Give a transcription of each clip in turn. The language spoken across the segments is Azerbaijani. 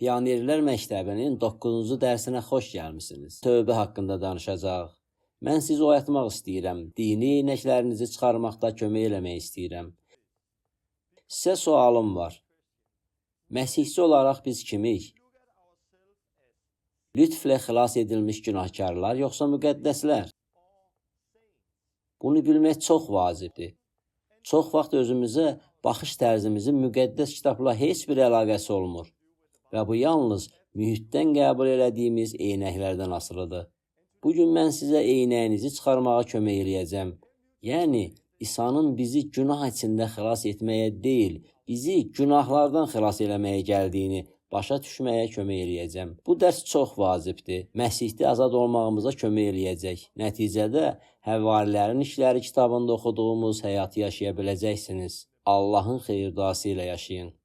Pionerlər Məktəbinin 9-cu dərsinə xoş gəlmisiniz. Tövbə haqqında danışacaq. Mən sizi oyatmaq istəyirəm. Dini eynəklərinizi çıxarmaqda kömək eləmək istəyirəm. Sizə sualım var. Məsihçi olaraq biz kimik? Lütflə xilas edilmiş günahkarlar, yoxsa müqəddəslər? Bunu bilmək çox vacibdir. Çox vaxt özümüzə baxış tərzimizin müqəddəs kitabla heç bir əlaqəsi olmur. Və bu yalnız mühitdən qəbul elədiyimiz eynəklərdən asılıdır. Bugün mən sizə eynəyinizi çıxarmağa kömək eləyəcəm. Yəni, İsa'nın bizi günah içində xilas etməyə deyil, bizi günahlardan xilas eləməyə gəldiyini başa düşməyə kömək eləyəcəm. Bu dərs çox vacibdir. Məsihdə azad olmağımıza kömək eləyəcək. Nəticədə Həvarilərin İşləri kitabında oxuduğumuz həyatı yaşaya biləcəksiniz. Allahın xeyir-duası ilə yaşayın.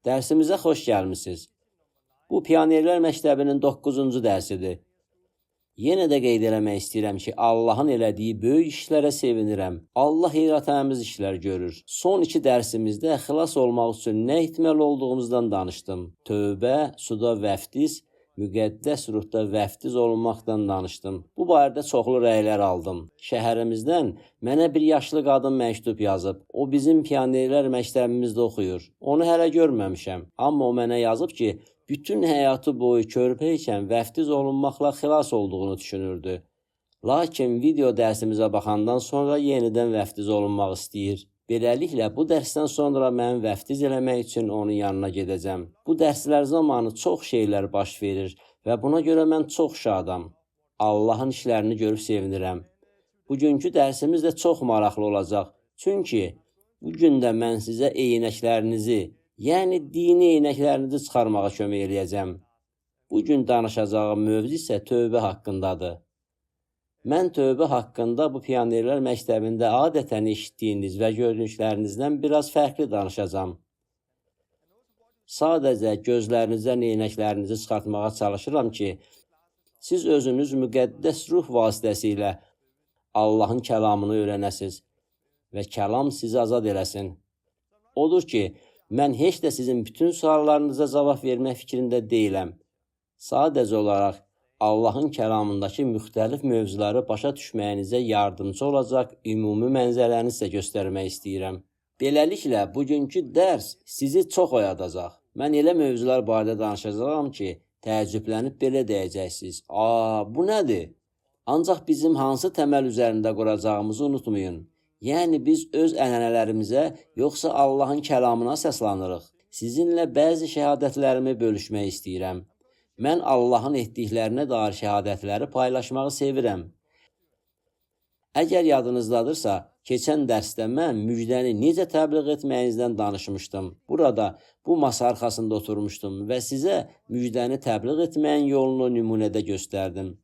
Dərsimizə xoş gəlmisiniz. Bu Pionerlər Məktəbinin 9-cu dərsidir. Yenə də qeyd eləmək istəyirəm ki, Allahın elədiyi böyük işlərə sevinirəm. Allah heyrətamiz işlər görür. Son 2 dərsimizdə xilas olmaq üçün nə etməli olduğumuzdan danışdım. Tövbə, suda vəftiz, müqəddəs ruhda vəftiz olunmaqdan danışdım. Bu barədə çoxlu rəylər aldım. Şəhərimizdən mənə bir yaşlı qadın məktub yazıb. O bizim Pionerlər Məktəbimizdə oxuyur. Onu hələ görməmişəm. Amma o mənə yazıb ki, bütün həyatı boyu körpə ikən vəftiz olunmaqla xilas olduğunu düşünürdü. Lakin video dərsimizə baxandan sonra yenidən vəftiz olunmaq istəyir. Beləliklə, bu dərsdən sonra mən vəftiz eləmək üçün onun yanına gedəcəm. Bu dərslər zamanı çox şeylər baş verir və buna görə mən çox şadam. Allahın işlərini görüb sevinirəm. Bugünkü dərsimiz də çox maraqlı olacaq. Çünki bugün də mən sizə eynəklərinizi, yəni dini eynəklərinizi çıxarmağa kömək eləyəcəm. Bugün danışacağım mövzu isə tövbə haqqındadır. Mən tövbə haqqında bu Pionerlər Məktəbində adətən eşitdiyiniz və gördüklərinizdən biraz fərqli danışacağam. Sadəcə gözlərinizdən eynəklərinizi çıxartmağa çalışıram ki, siz özünüz müqəddəs ruh vasitəsilə Allahın kəlamını öyrənəsiniz və kəlam sizi azad eləsin. Odur ki, mən heç də sizin bütün suallarınıza cavab vermək fikrində deyiləm. Sadəcə olaraq Allahın kəlamındakı müxtəlif mövzuları başa düşməyinizə yardımcı olacaq ümumi mənzərəni sizə göstərmək istəyirəm. Beləliklə, bugünkü dərs sizi çox oyadacaq. Mən elə mövzular barədə danışacağam ki, təəccüblənib belə deyəcəksiniz. Bu nədir? Ancaq bizim hansı təməl üzərində quracağımızı unutmayın. Yəni, biz öz ənənələrimizə, yoxsa Allahın kəlamına əsaslanırıq. Sizinlə bəzi şəhadətlərimi bölüşmək istəyirəm. Mən Allahın etdiklərinə dair şəhadətləri paylaşmağı sevirəm. Əgər yadınızdadırsa, keçən dərsdə mən müjdəni necə təbliğ etməyinizdən danışmışdım. Burada bu masa arxasında oturmuşdum və sizə müjdəni təbliğ etməyin yolunu nümunədə göstərdim.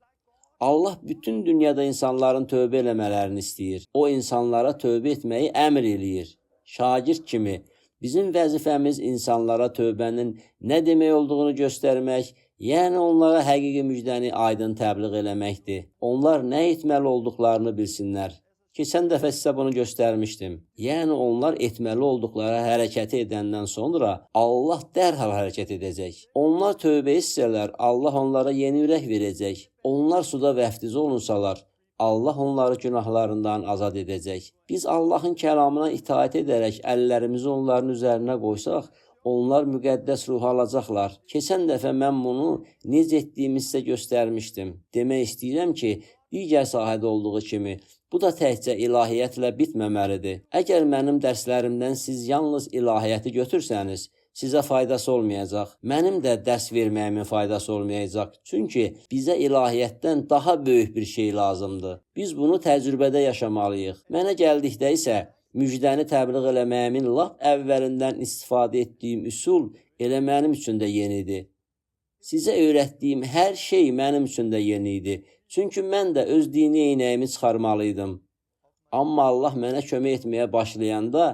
Allah bütün dünyada insanların tövbə eləmələrini istəyir. O insanlara tövbə etməyi əmr eləyir. Şagird kimi bizim vəzifəmiz insanlara tövbənin nə demək olduğunu göstərmək, yəni onlara həqiqi müjdəni aydın təbliğ eləməkdir. Onlar nə etməli olduqlarını bilsinlər. Keçən dəfə sizə bunu göstərmişdim. Yəni onlar etməli olduqları hərəkəti edəndən sonra Allah dərhal hərəkət edəcək. Onlar tövbə etsələr, Allah onlara yeni ürək verəcək. Onlar suda vəftiz olunsalar, Allah onları günahlarından azad edəcək. Biz Allahın kəlamına itaat edərək əllərimizi onların üzərinə qoysaq, onlar müqəddəs ruhu alacaqlar. Keçən dəfə mən bunu necə etdiyimi sizə göstərmişdim. Demək istəyirəm ki, digər sahədə olduğu kimi, bu da təkcə ilahiyyətlə bitməməlidir. Əgər mənim dərslərimdən siz yalnız ilahiyyəti götürsəniz, sizə faydası olmayacaq. Mənim də dərs verməyimin faydası olmayacaq. Çünki bizə ilahiyyətdən daha böyük bir şey lazımdır. Biz bunu təcrübədə yaşamalıyıq. Mənə gəldikdə isə müjdəni təbliğ eləməyimin lap əvvəlindən istifadə etdiyim üsul elə mənim üçün də yenidir. Sizə öyrətdiyim hər şey mənim üçün də yeni idi. Çünki mən də öz dini eynəyimi çıxarmalıydım. Amma Allah mənə kömək etməyə başlayanda,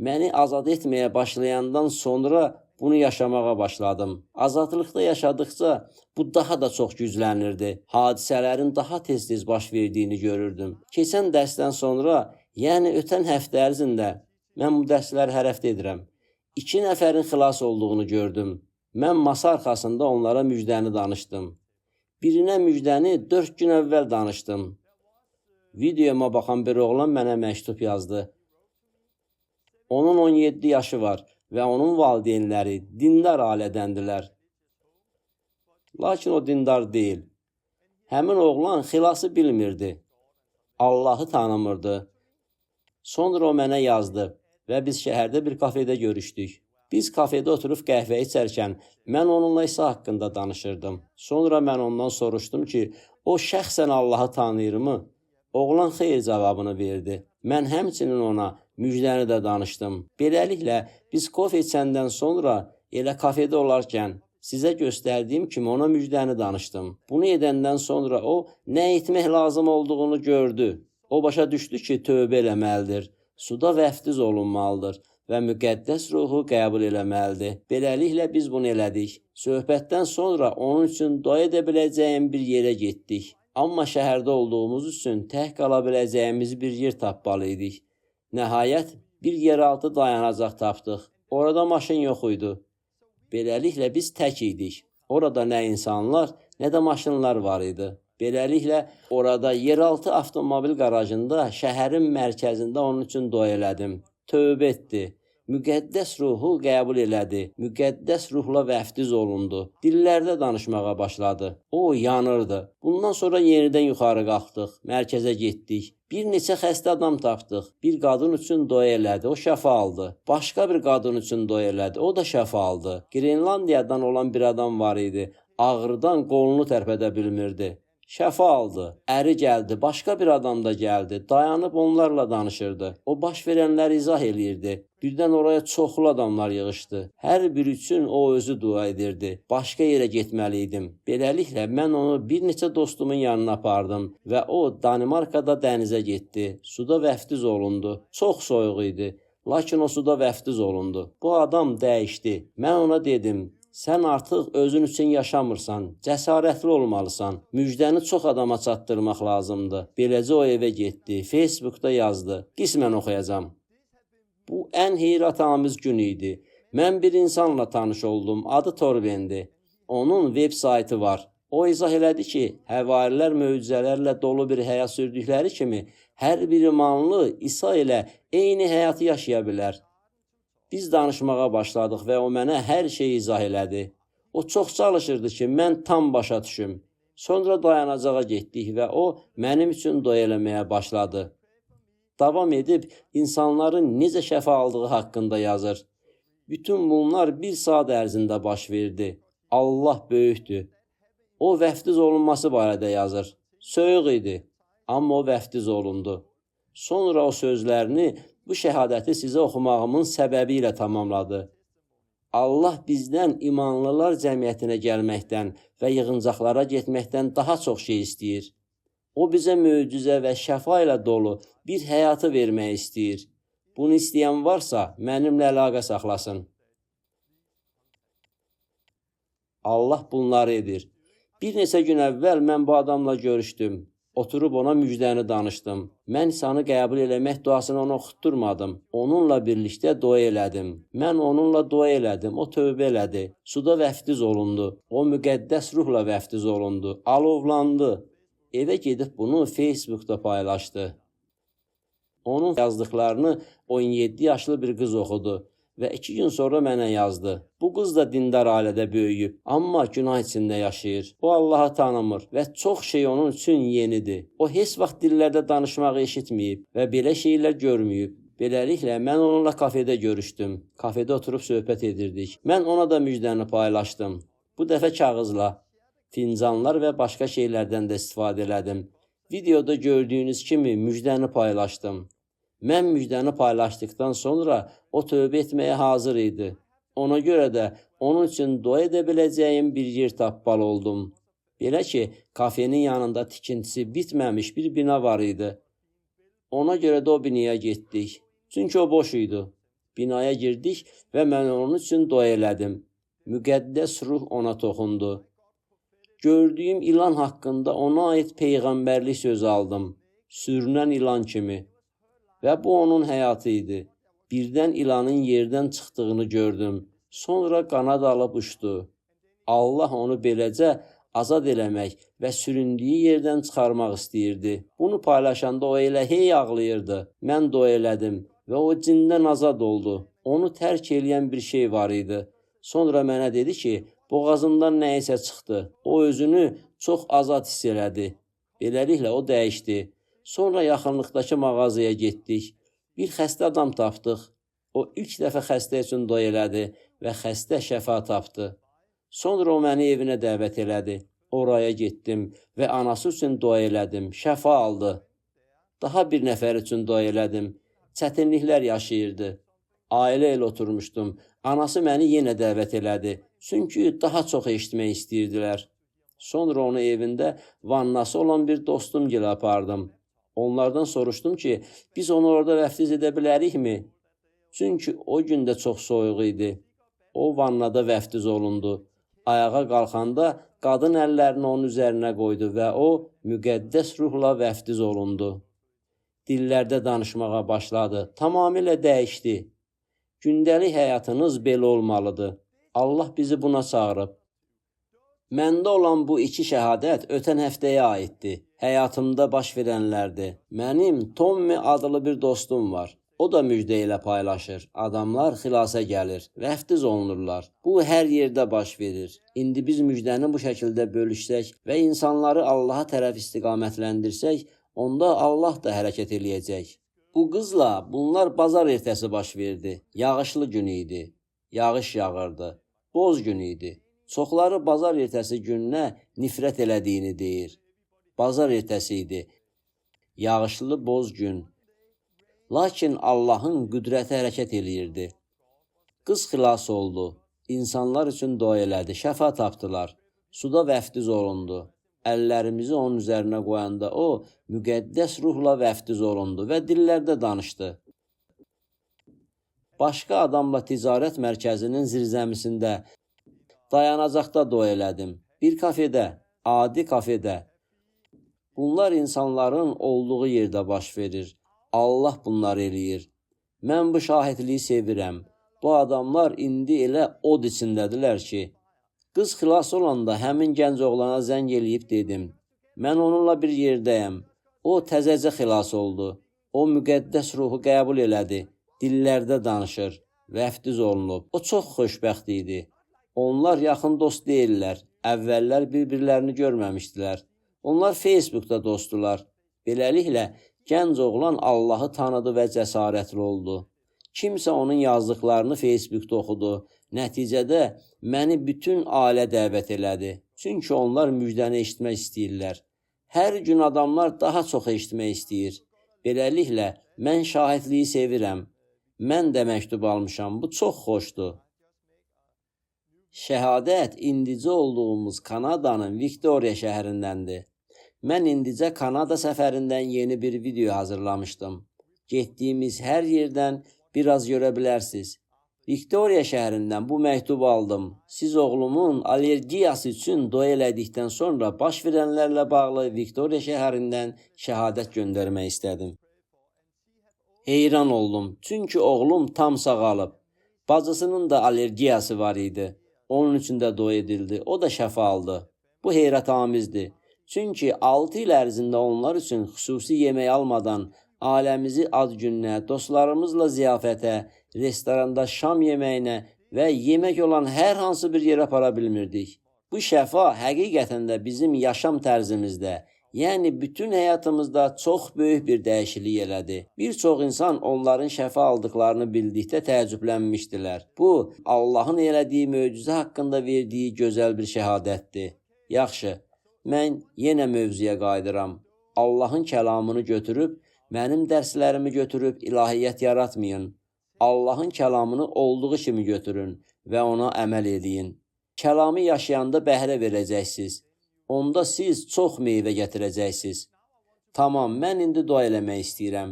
məni azad etməyə başlayandan sonra bunu yaşamağa başladım. Azadlıqda yaşadıkca bu daha da çox güclənirdi. Hadisələrin daha tez-tez baş verdiyini görürdüm. Keçən dərsdən sonra, yəni ötən həftə ərzində, mən bu dərsləri hər həftə edirəm, 2 nəfərin xilas olduğunu gördüm. Mən masa arxasında onlara müjdəni danışdım. Birinə müjdəni 4 gün əvvəl danışdım. Videoma baxan bir oğlan mənə məktub yazdı. Onun 17 yaşı var və onun valideynləri dindar ailədəndirlər. Lakin o dindar deyil. Həmin oğlan xilası bilmirdi. Allahı tanımırdı. Sonra o mənə yazdı və biz şəhərdə bir kafedə görüşdük. Biz kafedə oturub qəhvə içərkən mən onunla İsa haqqında danışırdım. Sonra mən ondan soruşdum ki, o şəxsən Allahı tanıyırmı? Oğlan xeyr cavabını verdi. Mən həmçinin ona müjdəni də danışdım. Beləliklə, biz kofe içəndən sonra elə kafedə olarkən sizə göstərdiyim kimi ona müjdəni danışdım. Bunu edəndən sonra o nə etmək lazım olduğunu gördü. O başa düşdü ki, tövbə eləməlidir, suda vəftiz olunmalıdır və müqəddəs ruhu qəbul eləməlidir. Beləliklə biz bunu elədik. Söhbətdən sonra onun üçün dua edə biləcəyim bir yerə getdik. Amma şəhərdə olduğumuz üçün tək qala biləcəyimiz bir yer tapmalıyıq. Nəhayət bir yeraltı dayanacaq tapdıq. Orada maşın yox idi. Beləliklə biz tək idik. Orada nə insanlar, nə də maşınlar var idi. Beləliklə orada yeraltı avtomobil qarajında şəhərin mərkəzində onun üçün dua elədim. Tövbə etdi. Müqəddəs ruhu qəbul elədi. Müqəddəs ruhla vəftiz olundu. Dillərdə danışmağa başladı. O yanırdı. Bundan sonra yenidən yuxarı qalxdıq. Mərkəzə getdik. Bir neçə xəstə adam tapdıq. Bir qadın üçün dua elədi. O şəfa aldı. Başqa bir qadın üçün dua elədi. O da şəfa aldı. Grenlandiyadan olan bir adam var idi. Ağrıdan qolunu tərpədə bilmirdi. Şəfa aldı. Əri gəldi, başqa bir adam da gəldi. Dayanıb onlarla danışırdı. O baş verənləri izah eləyirdi. Birdən oraya çoxlu adamlar yığışdı. Hər biri üçün o özü dua edirdi. Başqa yerə getməliydim. Beləliklə mən onu bir neçə dostumun yanına apardım və o Danimarkada dənizə getdi. Suda vəftiz olundu. Çox soyuq idi. Lakin o suda vəftiz olundu. Bu adam dəyişdi. Mən ona dedim, sən artıq özün üçün yaşamırsan, cəsarətli olmalısan, müjdəni çox adama çatdırmaq lazımdır. Beləcə o evə getdi, Facebookda yazdı. Qismən oxuyacam. Bu ən heyrətamiz gün idi. Mən bir insanla tanış oldum, adı Torbendi. Onun veb saytı var. O izah elədi ki, həvarilər möcüzələrlə dolu bir həyat sürdükləri kimi, hər bir imanlı İsa ilə eyni həyatı yaşaya bilər. Biz danışmağa başladıq və o mənə hər şeyi izah elədi. O çox çalışırdı ki, mən tam başa düşüm. Sonra dayanacağa getdik və o mənim üçün dua eləməyə başladı. Davam edib insanların necə şəfa aldığı haqqında yazır. Bütün bunlar bir saat ərzində baş verdi. Allah böyükdür. O vəftiz olunması barədə yazır. Soyuq idi, amma o vəftiz olundu. Sonra o sözlərini bu şəhadəti sizə oxumağımın səbəbi ilə tamamladı. Allah bizdən imanlılar cəmiyyətinə gəlməkdən və yığıncaqlara getməkdən daha çox şey istəyir. O bizə möcüzə və şəfa ilə dolu bir həyatı vermək istəyir. Bunu istəyən varsa, mənimlə əlaqə saxlasın. Allah bunları edir. Bir neçə gün əvvəl mən bu adamla görüşdüm. Oturub ona müjdəni danışdım. Mən İsa'nı qəbul eləmək duasını ona oxutdurmadım. Onunla birlikdə dua elədim. Mən onunla dua elədim. O tövbə elədi. Suda vəftiz olundu. O müqəddəs ruhla vəftiz olundu. Alovlandı. Evə gedib bunu Facebookda paylaşdı. Onun yazdıqlarını 17 yaşlı bir qız oxudu və 2 gün sonra mənə yazdı. Bu qız da dindar ailədə böyüyüb, amma günah içində yaşayır. O Allahı tanımır və çox şey onun üçün yenidir. O heç vaxt dillərdə danışmağı eşitməyib və belə şeylər görməyib. Beləliklə, mən onunla kafedə görüşdüm. Kafedə oturub söhbət edirdik. Mən ona da müjdəni paylaşdım. Bu dəfə kağızla, fincanlar və başqa şeylərdən də istifadə elədim. Videoda gördüyünüz kimi müjdəni paylaşdım. Mən müjdəni paylaşdıqdan sonra o tövbə etməyə hazır idi. Ona görə də onun üçün dua edə biləcəyim bir yer tapmalı oldum. Belə ki, kafenin yanında tikintisi bitməmiş bir bina var idi. Ona görə də o binaya getdik. Çünki o boş idi. Binaya girdik və mən onun üçün dua elədim. Müqəddəs ruh ona toxundu. Gördüyüm ilan haqqında ona aid peyğəmbərlik sözü aldım. Sürünən ilan kimi. Və bu onun həyatı idi. Birdən ilanın yerdən çıxdığını gördüm. Sonra qanad alıb uçdu. Allah onu beləcə azad eləmək və süründüyü yerdən çıxarmaq istəyirdi. Bunu paylaşanda o elə hey ağlayırdı. Mən dua elədim və o cindən azad oldu. Onu tərk eləyən bir şey var idi. Sonra mənə dedi ki, boğazından nə isə çıxdı. O özünü çox azad hiss elədi. Beləliklə o dəyişdi. Sonra yaxınlıqdakı mağazaya getdik. Bir xəstə adam tapdıq. O ilk dəfə xəstə üçün dua elədi və xəstə şəfa tapdı. Sonra o məni evinə dəvət elədi. Oraya getdim və anası üçün dua elədim. Şəfa aldı. Daha bir nəfər üçün dua elədim. Çətinliklər yaşayırdı. Ailə ilə oturmuşdum. Anası məni yenə dəvət elədi. Çünki daha çox eşitmək istəyirdilər. Sonra onu evində vannası olan bir dostum gilə apardım. Onlardan soruşdum ki, biz onu orada vəftiz edə bilərikmi? Çünki o gün də çox soyuq idi. O vannada vəftiz olundu. Ayağa qalxanda qadın əllərini onun üzərinə qoydu və o müqəddəs ruhla vəftiz olundu. Dillərdə danışmağa başladı. Tamamilə dəyişdi. Gündəlik həyatınız belə olmalıdır. Allah bizi buna çağırıb. Məndə olan bu iki şəhadət ötən həftəyə aiddir. Həyatımda baş verənlərdir. Mənim Tommy adlı bir dostum var. O da müjdə ilə paylaşır. Adamlar xilasa gəlir, vəftiz olunurlar. Bu hər yerdə baş verir. İndi biz müjdəni bu şəkildə bölüşsək və insanları Allaha tərəf istiqamətləndirsək, onda Allah da hərəkət eləyəcək. Bu qızla bunlar bazar ertəsi baş verdi. Yağışlı gün idi. Yağış yağırdı. Boz gün idi. Çoxları bazar ertəsi gününə nifrət elədiyini deyir. Bazar ertəsi idi. Yağışlı boz gün. Lakin Allahın qüdrəti hərəkət eləyirdi. Qız xilas oldu. İnsanlar üçün dua elədi. Şəfa tapdılar. Suda vəftiz olundu. Əllərimizi onun üzərinə qoyanda o, müqəddəs ruhla vəftiz olundu və dillərdə danışdı. Başqa adamla ticarət mərkəzinin zirzəmisində dayanacaqda dua elədim. Bir kafedə, adi kafedə. Bunlar insanların olduğu yerdə baş verir. Allah bunları eləyir. Mən bu şahidliyi sevirəm. Bu adamlar indi elə od içindədirlər ki, qız xilas olanda həmin gənc oğlana zəng eləyib dedim. Mən onunla bir yerdəyəm. O təzəcə xilas oldu. O müqəddəs ruhu qəbul elədi. Dillərdə danışır. Vəftiz olunub. O çox xoşbəxt idi. Onlar yaxın dost deyirlər. Əvvəllər bir-birlərini görməmişdilər. Onlar Facebookda dostdular. Beləliklə, gənc oğlan Allahı tanıdı və cəsarətli oldu. Kimsə onun yazdıqlarını Facebookda oxudu. Nəticədə məni bütün ailə dəvət elədi. Çünki onlar müjdəni eşitmək istəyirlər. Hər gün adamlar daha çox eşitmək istəyir. Beləliklə, mən şahidliyi sevirəm. Mən də məktub almışam. Bu çox xoşdur. Şəhadət indicə olduğumuz Kanadanın Victoria şəhərindəndir. Mən indicə Kanada səfərindən yeni bir video hazırlamışdım. Getdiyimiz hər yerdən biraz görə bilərsiniz. Victoria şəhərindən bu məktubu aldım. Siz oğlumun allergiyası üçün dua elədikdən sonra baş verənlərlə bağlı Victoria şəhərindən şəhadət göndərmək istədim. Heyran oldum, çünki oğlum tam sağalıb. Bacısının da allergiyası var idi. Onun üçün də dua edildi. O da şəfa aldı. Bu heyrətamizdir. Çünki 6 il ərzində onlar üçün xüsusi yemək almadan ailəmizi ad gününə, dostlarımızla ziyafətə, restoranda şam yeməyinə və yemək olan hər hansı bir yerə apara bilmirdik. Bu şəfa həqiqətən də bizim yaşam tərzimizdə, Yəni bütün həyatımızda çox böyük bir dəyişiklik elədi. Bir çox insan onların şəfa aldıqlarını bildikdə təəccüblənmişdilər. Bu, Allahın elədiyi möcüzə haqqında verdiyi gözəl bir şəhadətdir. Yaxşı, mən yenə mövzuya qayıdıram. Allahın kəlamını götürüb, mənim dərslərimi götürüb ilahiyyat yaratmayın. Allahın kəlamını olduğu kimi götürün və ona əməl edin. Kəlamı yaşayanda bəhrə verəcəksiniz. Onda siz çox meyvə gətirəcəksiniz. Tamam, mən indi dua eləmək istəyirəm.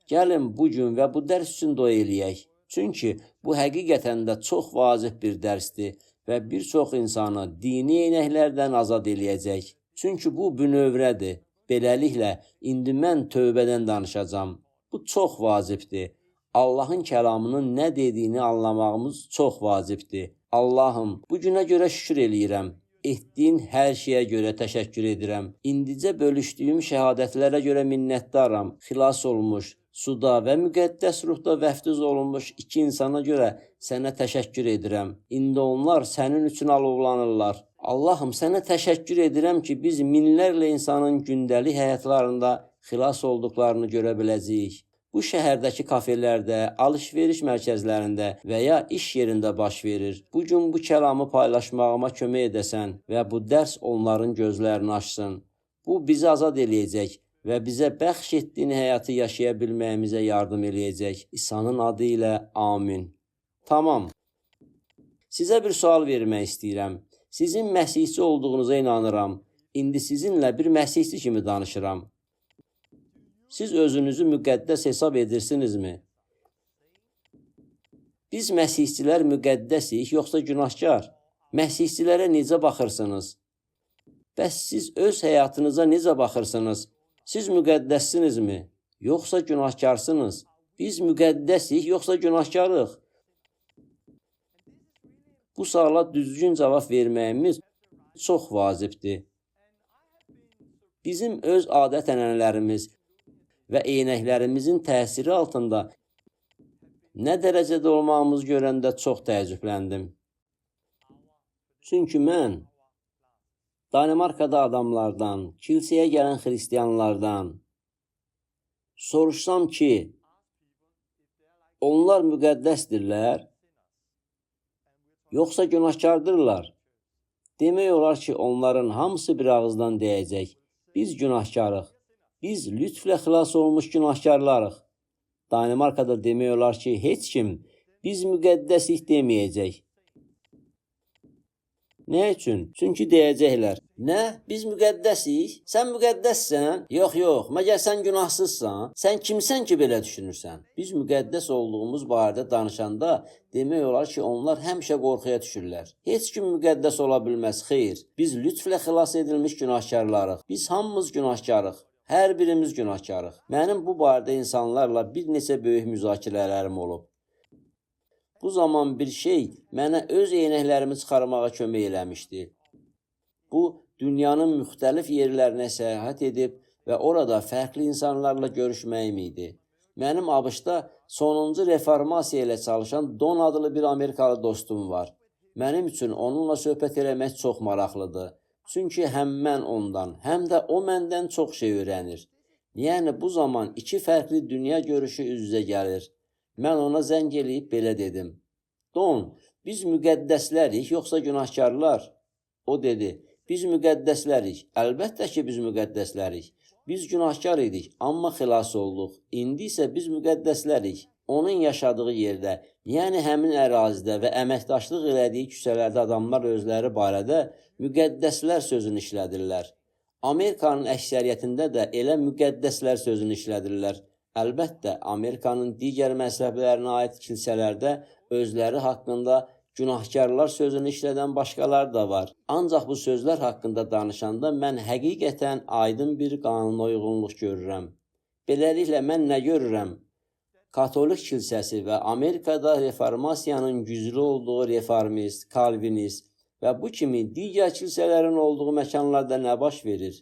Gəlin bugün və bu dərs üçün dua eləyək. Çünki bu həqiqətən də çox vacib bir dərsdir və bir çox insanı dini eynəklərdən azad eləyəcək. Çünki bu bünövrədir. Beləliklə, indi mən tövbədən danışacağam. Bu çox vacibdir. Allahın kəlamının nə dediyini anlamağımız çox vacibdir. Allahım, bu günə görə şükür eləyirəm. Etdiyin hər şeyə görə təşəkkür edirəm. İndicə bölüşdüyüm şəhadətlərə görə minnətdaram. Xilas olmuş, suda və müqəddəs ruhda vəftiz olunmuş iki insana görə sənə təşəkkür edirəm. İndi onlar sənin üçün alovlanırlar. Allahım, sənə təşəkkür edirəm ki, biz minlərlə insanın gündəlik həyatlarında xilas olduqlarını görə biləcəyik. Bu şəhərdəki kafelərdə, alış-veriş mərkəzlərində və ya iş yerində baş verir. Bugün bu kəlamı paylaşmağıma kömək edəsən və bu dərs onların gözlərini açsın. Bu bizi azad eləyəcək və bizə bəxş etdiyin həyatı yaşaya bilməyimizə yardım eləyəcək. İsa'nın adı ilə amin. Tamam. Sizə bir sual vermək istəyirəm. Sizin məsihçi olduğunuza inanıram. İndi sizinlə bir məsihçi kimi danışıram. Siz özünüzü müqəddəs hesab edirsinizmi? Biz məsihçilər müqəddəsik, yoxsa günahkar? Məsihçilərə necə baxırsınız? Bəs siz öz həyatınıza necə baxırsınız? Siz müqəddəssinizmi, yoxsa günahkarsınız? Biz müqəddəsik, yoxsa günahkarıq? Bu suala düzgün cavab verməyimiz çox vacibdir. Bizim öz adət-ənənələrimiz və eynəklərimizin təsiri altında nə dərəcədə olmağımızı görəndə çox təəccübləndim. Çünki mən Danimarkada adamlardan, kilsəyə gələn xristiyanlardan soruşsam ki, onlar müqəddəsdirlər, yoxsa günahkardırlar? Demək olar ki, onların hamısı bir ağızdan deyəcək, biz günahkarıq. Biz lütflə xilas olmuş günahkarlarıq. Danimarkada demək olar ki, heç kim biz müqəddəsik deməyəcək. Nə üçün? Çünki deyəcəklər, nə? Biz müqəddəsik? Sən müqəddəssən? Yox, məgər sən günahsızsan? Sən kimsən ki, belə düşünürsən? Biz müqəddəs olduğumuz barədə danışanda demək olar ki, onlar həmişə qorxuya düşürlər. Heç kim müqəddəs ola bilməz, xeyr. Biz lütflə xilas edilmiş günahkarlarıq. Biz hamımız günahkarıq. Hər birimiz günahkarıq. Mənim bu barədə insanlarla bir neçə böyük müzakirələrim olub. Bu zaman bir şey mənə öz eynəklərimi çıxarmağa kömək eləmişdi. Bu, dünyanın müxtəlif yerlərinə səyahət edib və orada fərqli insanlarla görüşməyim idi. Mənim ABŞ-da sonuncu reformasiya ilə çalışan Don adlı bir Amerikalı dostum var. Mənim üçün onunla söhbət eləmək çox maraqlıdır. Çünki həm mən ondan, həm də o məndən çox şey öyrənir. Yəni bu zaman iki fərqli dünya görüşü üz-üzə gəlir. Mən ona zəng eləyib belə dedim. Don, biz müqəddəslərik, yoxsa günahkarlar? O dedi, biz müqəddəslərik. Əlbəttə ki, biz müqəddəslərik. Biz günahkar idik, amma xilas olduq. İndi isə biz müqəddəslərik. Onun yaşadığı yerdə, yəni həmin ərazidə və əməkdaşlıq elədiyi küçələrdə adamlar özləri barədə müqəddəslər sözünü işlədirlər. Amerikanın əksəriyyətində də elə müqəddəslər sözünü işlədirlər. Əlbəttə, Amerikanın digər məzhəblərinə aid kilsələrdə özləri haqqında günahkarlar sözünü işlədən başqaları da var. Ancaq bu sözlər haqqında danışanda mən həqiqətən aydın bir qanuna uyğunluq görürəm. Beləliklə mən nə görürəm? Katolik kilsəsi və Amerikada reformasiyanın güclü olduğu reformist, kalvinist və bu kimi digər kilsələrin olduğu məkanlarda nə baş verir?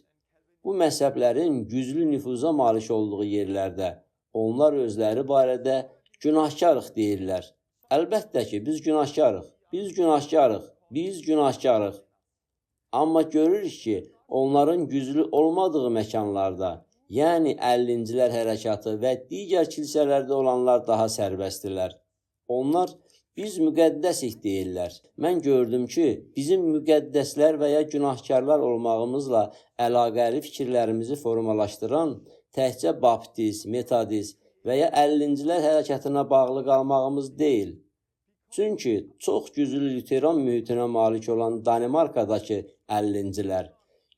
Bu məzhəblərin güclü nüfuza malik olduğu yerlərdə onlar özləri barədə günahkarıq deyirlər. Əlbəttə ki, biz günahkarıq. Biz günahkarıq. Biz günahkarıq. Amma görürük ki, onların güclü olmadığı məkanlarda, yəni 50-cilər hərəkatı və digər kilsələrdə olanlar daha sərbəstdirlər. Onlar biz müqəddəsik deyirlər. Mən gördüm ki, bizim müqəddəslər və ya günahkarlar olmağımızla əlaqəli fikirlərimizi formalaşdıran təkcə baptist, metodist və ya 50-cilər hərəkatına bağlı qalmağımız deyil. Çünki çox güclü Lüteran mühitinə malik olan Danimarkadakı 50-cilər,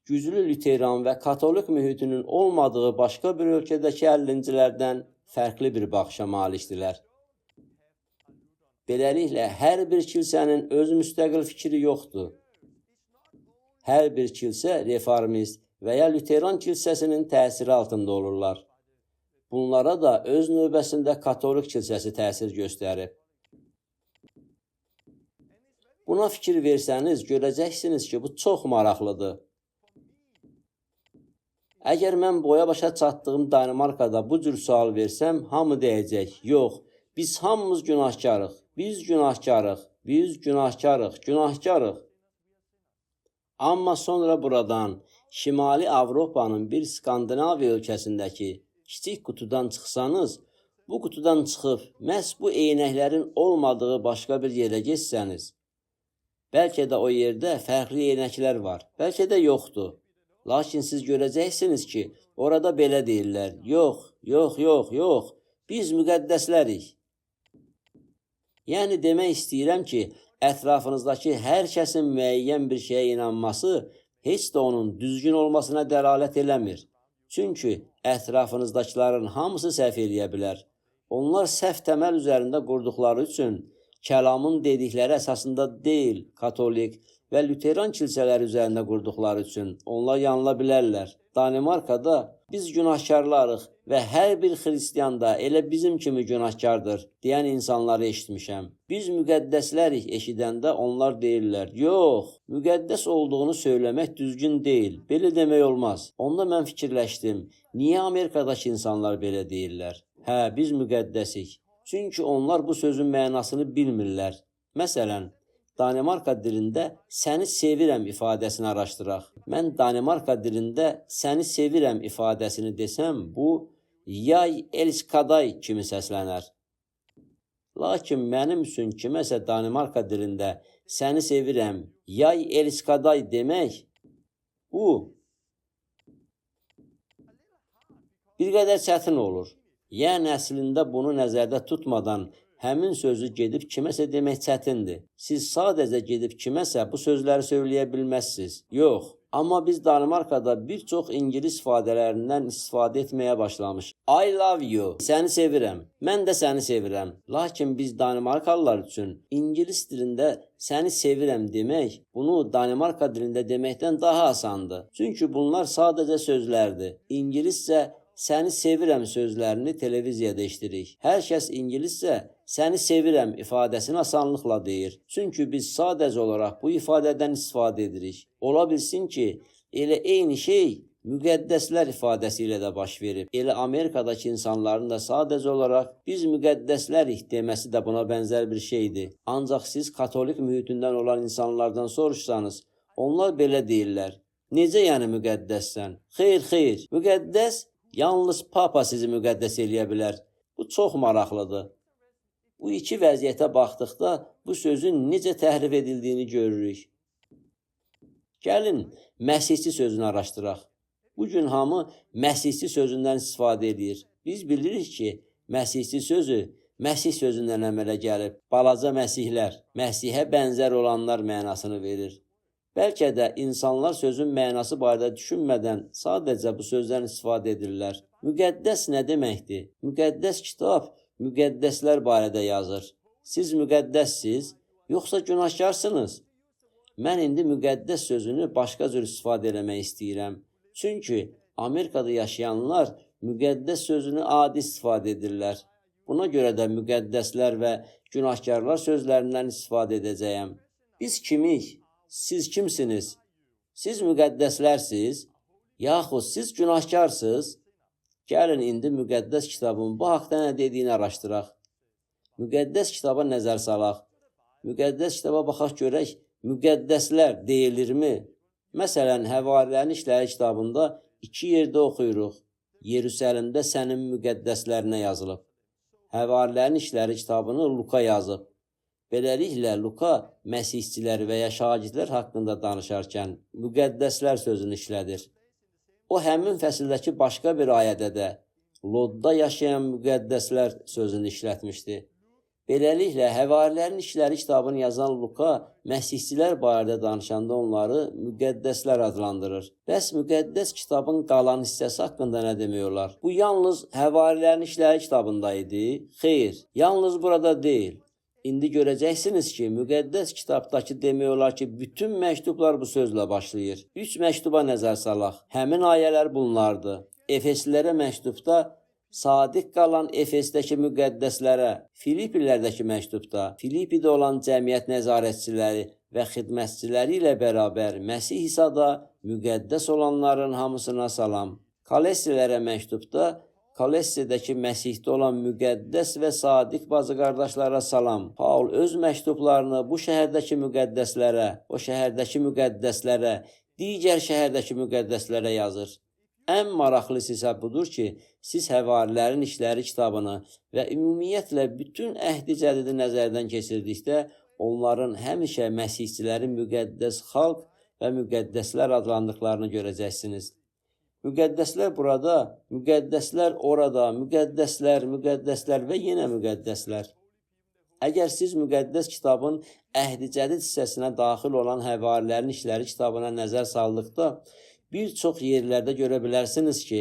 güclü Lüteran və Katolik mühitinin olmadığı başqa bir ölkədəki 50-cilərdən fərqli bir baxışa malikdirlər. Beləliklə, hər bir kilsənin öz müstəqil fikri yoxdur. Hər bir kilsə reformist və ya Lüteran kilsəsinin təsiri altında olurlar. Bunlara da öz növbəsində Katolik kilsəsi təsir göstərib. Buna fikir versəniz, görəcəksiniz ki, bu çox maraqlıdır. Əgər mən boya başa çatdığım Danimarkada bu cür sual versəm, hamı deyəcək, yox, biz hamımız günahkarıq, biz günahkarıq, biz günahkarıq, günahkarıq. Amma sonra buradan Şimali Avropanın bir Skandinaviya ölkəsindəki kiçik qutudan çıxsanız, bu qutudan çıxıb məhz bu eynəklərin olmadığı başqa bir yerə geçsəniz, bəlkə də o yerdə fərqli eynəklər var, bəlkə də yoxdur. Lakin siz görəcəksiniz ki, orada belə deyirlər, yox, yox, yox, yox, biz müqəddəslərik. Yəni demək istəyirəm ki, ətrafınızdakı hər kəsin müəyyən bir şeyə inanması heç də onun düzgün olmasına dəlalət eləmir. Çünki ətrafınızdakıların hamısı səhv eləyə bilər. Onlar səhv təməl üzərində qurduqları üçün kəlamın dedikləri əsasında deyil, Katolik və Lüteran kilsələri üzərində qurduqları üçün onlar yanıla bilərlər. Danimarkada biz günahkarlarıq və hər bir xristiyan da elə bizim kimi günahkardır deyən insanları eşitmişəm. Biz müqəddəslərik eşidəndə onlar deyirlər, yox, müqəddəs olduğunu söyləmək düzgün deyil, belə demək olmaz. Onda mən fikirləşdim, niyə Amerikadakı insanlar belə deyirlər? Hə, biz müqəddəsik. Çünki onlar bu sözün mənasını bilmirlər. Məsələn, Danimarka dilində səni sevirəm ifadəsini araşdıraq. Mən Danimarka dilində səni sevirəm ifadəsini desəm, bu yay elskaday kimi səslənər. Lakin mənim üçün kiməsə Danimarka dilində səni sevirəm, yay elskaday demək, bu bir qədər çətin olur. Yəni əslində bunu nəzərdə tutmadan həmin sözü gedib kiməsə demək çətindir. Siz sadəcə gedib kiməsə bu sözləri söyləyə bilməzsiniz. Yox, amma biz Danimarkada bir çox ingilis ifadələrindən istifadə etməyə başlamışıq. I love you, səni sevirəm, mən də səni sevirəm. Lakin biz Danimarkalılar üçün ingilis dilində səni sevirəm demək, bunu Danimarka dilində deməkdən daha asandır. Çünki bunlar sadəcə sözlərdir. İngiliscə səni sevirəm sözlərini televiziyada eşidirik. Hər kəs ingiliscə səni sevirəm ifadəsini asanlıqla deyir. Çünki biz sadəcə olaraq bu ifadədən istifadə edirik. Ola bilsin ki, elə eyni şey müqəddəslər ifadəsi ilə də baş verib. Elə Amerikadakı insanların da sadəcə olaraq biz müqəddəslərik deməsi də buna bənzər bir şeydir. Ancaq siz Katolik mühitindən olan insanlardan soruşsanız, onlar belə deyirlər. Necə yəni müqəddəssən? Xeyr, xeyr. Müqəddəs yalnız Papa sizi müqəddəs eləyə bilər. Bu çox maraqlıdır. Bu iki vəziyyətə baxdıqda bu sözün necə təhrif edildiyini görürük. Gəlin, Məsihçi sözünü araşdıraq. Bugün hamı Məsihçi sözündən istifadə edir. Biz bilirik ki, Məsihçi sözü Məsih sözündən əmələ gəlib. Balaca Məsihlər, Məsihə bənzər olanlar mənasını verir. Bəlkə də insanlar sözün mənası barədə düşünmədən sadəcə bu sözdən istifadə edirlər. Müqəddəs nə deməkdir? Müqəddəs kitab müqəddəslər barədə yazır. Siz müqəddəssiz, yoxsa günahkarsınız? Mən indi müqəddəs sözünü başqa cür istifadə eləmək istəyirəm. Çünki Amerikada yaşayanlar müqəddəs sözünü adi istifadə edirlər. Buna görə də müqəddəslər və günahkarlar sözlərindən istifadə edəcəyəm. Biz kimik? Siz kimsiniz? Siz müqəddəslərsiz, yaxud siz günahkarsınız? Gəlin indi müqəddəs kitabın bu haqda nə dediyini araşdıraq. Müqəddəs kitaba nəzər salaq. Müqəddəs kitaba baxaq görək, müqəddəslər deyilirmi? Məsələn, Həvarilərin İşləri kitabında 2 yerdə oxuyuruq. Yerusəlimdə sənin müqəddəslərinə yazılıb. Həvarilərin İşləri kitabını Luka yazıb. Beləliklə, Luka məsihçilər və ya şagirdlər haqqında danışarkən müqəddəslər sözünü işlədir. O, həmin fəsildəki başqa bir ayədə də Lodda yaşayan müqəddəslər sözünü işlətmişdi. Beləliklə, Həvarilərin İşləri kitabını yazan Luka məsihçilər barədə danışanda onları müqəddəslər adlandırır. Bəs müqəddəs kitabın qalan hissəsi haqqında nə demək olar? Bu yalnız Həvarilərin İşləri kitabında idi? Xeyr, yalnız burada deyil. İndi görəcəksiniz ki, müqəddəs kitabdakı demək olar ki, bütün məktublar bu sözlə başlayır. 3 məktuba nəzər salaq. Həmin ayələr bunlardır. Efeslilərə məktubda sadiq qalan Efesdəki müqəddəslərə, Filipilərdəki məktubda, Filipidə olan cəmiyyət nəzarətçiləri və xidmətçiləri ilə bərabər Məsih İsa'da müqəddəs olanların hamısına salam. Kolessilərə məktubda, Kolessiyədəki Məsihdə olan müqəddəs və sadiq bacı qardaşlara salam. Paul öz məktublarını bu şəhərdəki müqəddəslərə, o şəhərdəki müqəddəslərə, digər şəhərdəki müqəddəslərə yazır. Ən maraqlısı isə budur ki, siz Həvarilərin İşləri kitabını və ümumiyyətlə bütün əhdi cədidi nəzərdən keçirdikdə onların həmişə məsihçilərin müqəddəs xalq və müqəddəslər adlandıqlarını görəcəksiniz. Müqəddəslər burada, müqəddəslər orada, müqəddəslər və yenə müqəddəslər. Əgər siz müqəddəs kitabın əhdi cədid hissəsinə daxil olan Həvarilərin İşləri kitabına nəzər saldıqda, bir çox yerlərdə görə bilərsiniz ki,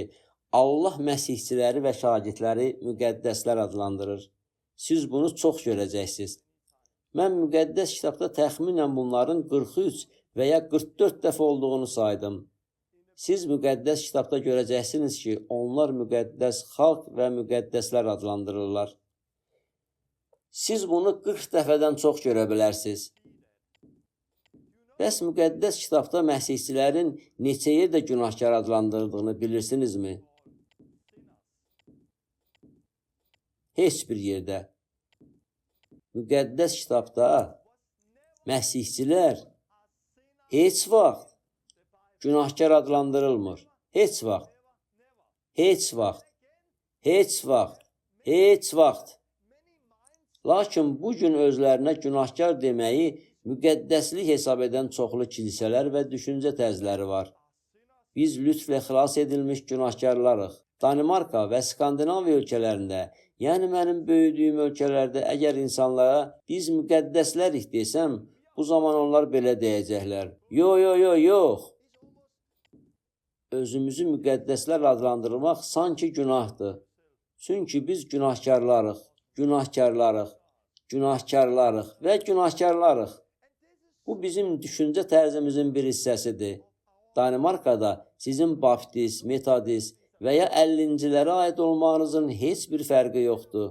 Allah məsihçiləri və şagirdləri müqəddəslər adlandırır. Siz bunu çox görəcəksiniz. Mən müqəddəs kitabda təxminən bunların 43 və ya 44 dəfə olduğunu saydım. Siz müqəddəs kitabda görəcəksiniz ki, onlar müqəddəs xalq və müqəddəslər adlandırırlar. Siz bunu 40 dəfədən çox görə bilərsiniz. Bəs müqəddəs kitabda məsihçilərin neçə yerdə günahkar adlandırdığını bilirsinizmi? Heç bir yerdə. Müqəddəs kitabda məsihçilər heç vaxt günahkar adlandırılmır. Heç vaxt. Heç vaxt. Heç vaxt. Heç vaxt. Lakin bugün özlərinə günahkar deməyi müqəddəslik hesab edən çoxlu kilsələr və düşüncə tərzləri var. Biz lütflə xilas edilmiş günahkarlarıq. Danimarka və Skandinaviya ölkələrində, yəni mənim böyüdüyüm ölkələrdə əgər insanlara biz müqəddəslərik desəm, bu zaman onlar belə deyəcəklər. Yox. Özümüzü müqəddəslər adlandırmaq sanki günahdır. Çünki biz günahkarlarıq və günahkarlarıq. Bu bizim düşüncə tərzimizin bir hissəsidir. Danimarkada sizin baptist, metodist və ya 50-cilərə aid olmağınızın heç bir fərqi yoxdur.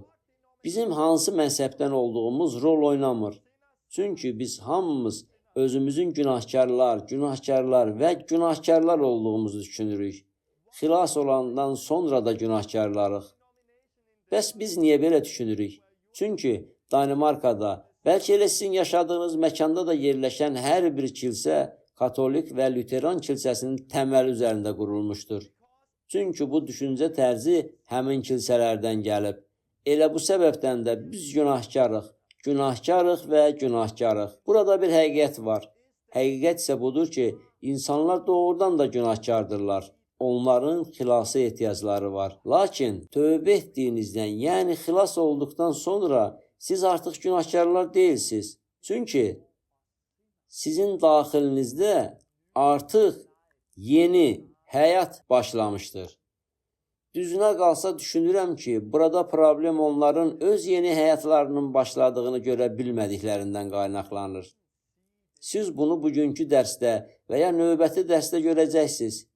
Bizim hansı məzhəbdən olduğumuz rol oynamır. Çünki biz hamımız özümüzün günahkarlar və günahkarlar olduğumuzu düşünürük. Xilas olandan sonra da günahkarlarıq. Bəs biz niyə belə düşünürük? Çünki Danimarkada, bəlkə elə sizin yaşadığınız məkanda da yerləşən hər bir kilsə Katolik və Lüteran kilsəsinin təməli üzərində qurulmuşdur. Çünki bu düşüncə tərzi həmin kilsələrdən gəlib. Elə bu səbəbdən də biz günahkarıq. Burada bir həqiqət var. Həqiqət isə budur ki, insanlar doğrudan da günahkardırlar. Onların xilasa ehtiyacları var. Lakin tövbə etdiyinizdən, yəni xilas olduqdan sonra siz artıq günahkarlar deyilsiniz. Çünki sizin daxilinizdə artıq yeni həyat başlamışdır. Düzünə qalsa düşünürəm ki, burada problem onların öz yeni həyatlarının başladığını görə bilmədiklərindən qaynaqlanır. Siz bunu bugünkü dərsdə və ya növbəti dərsdə görəcəksiniz.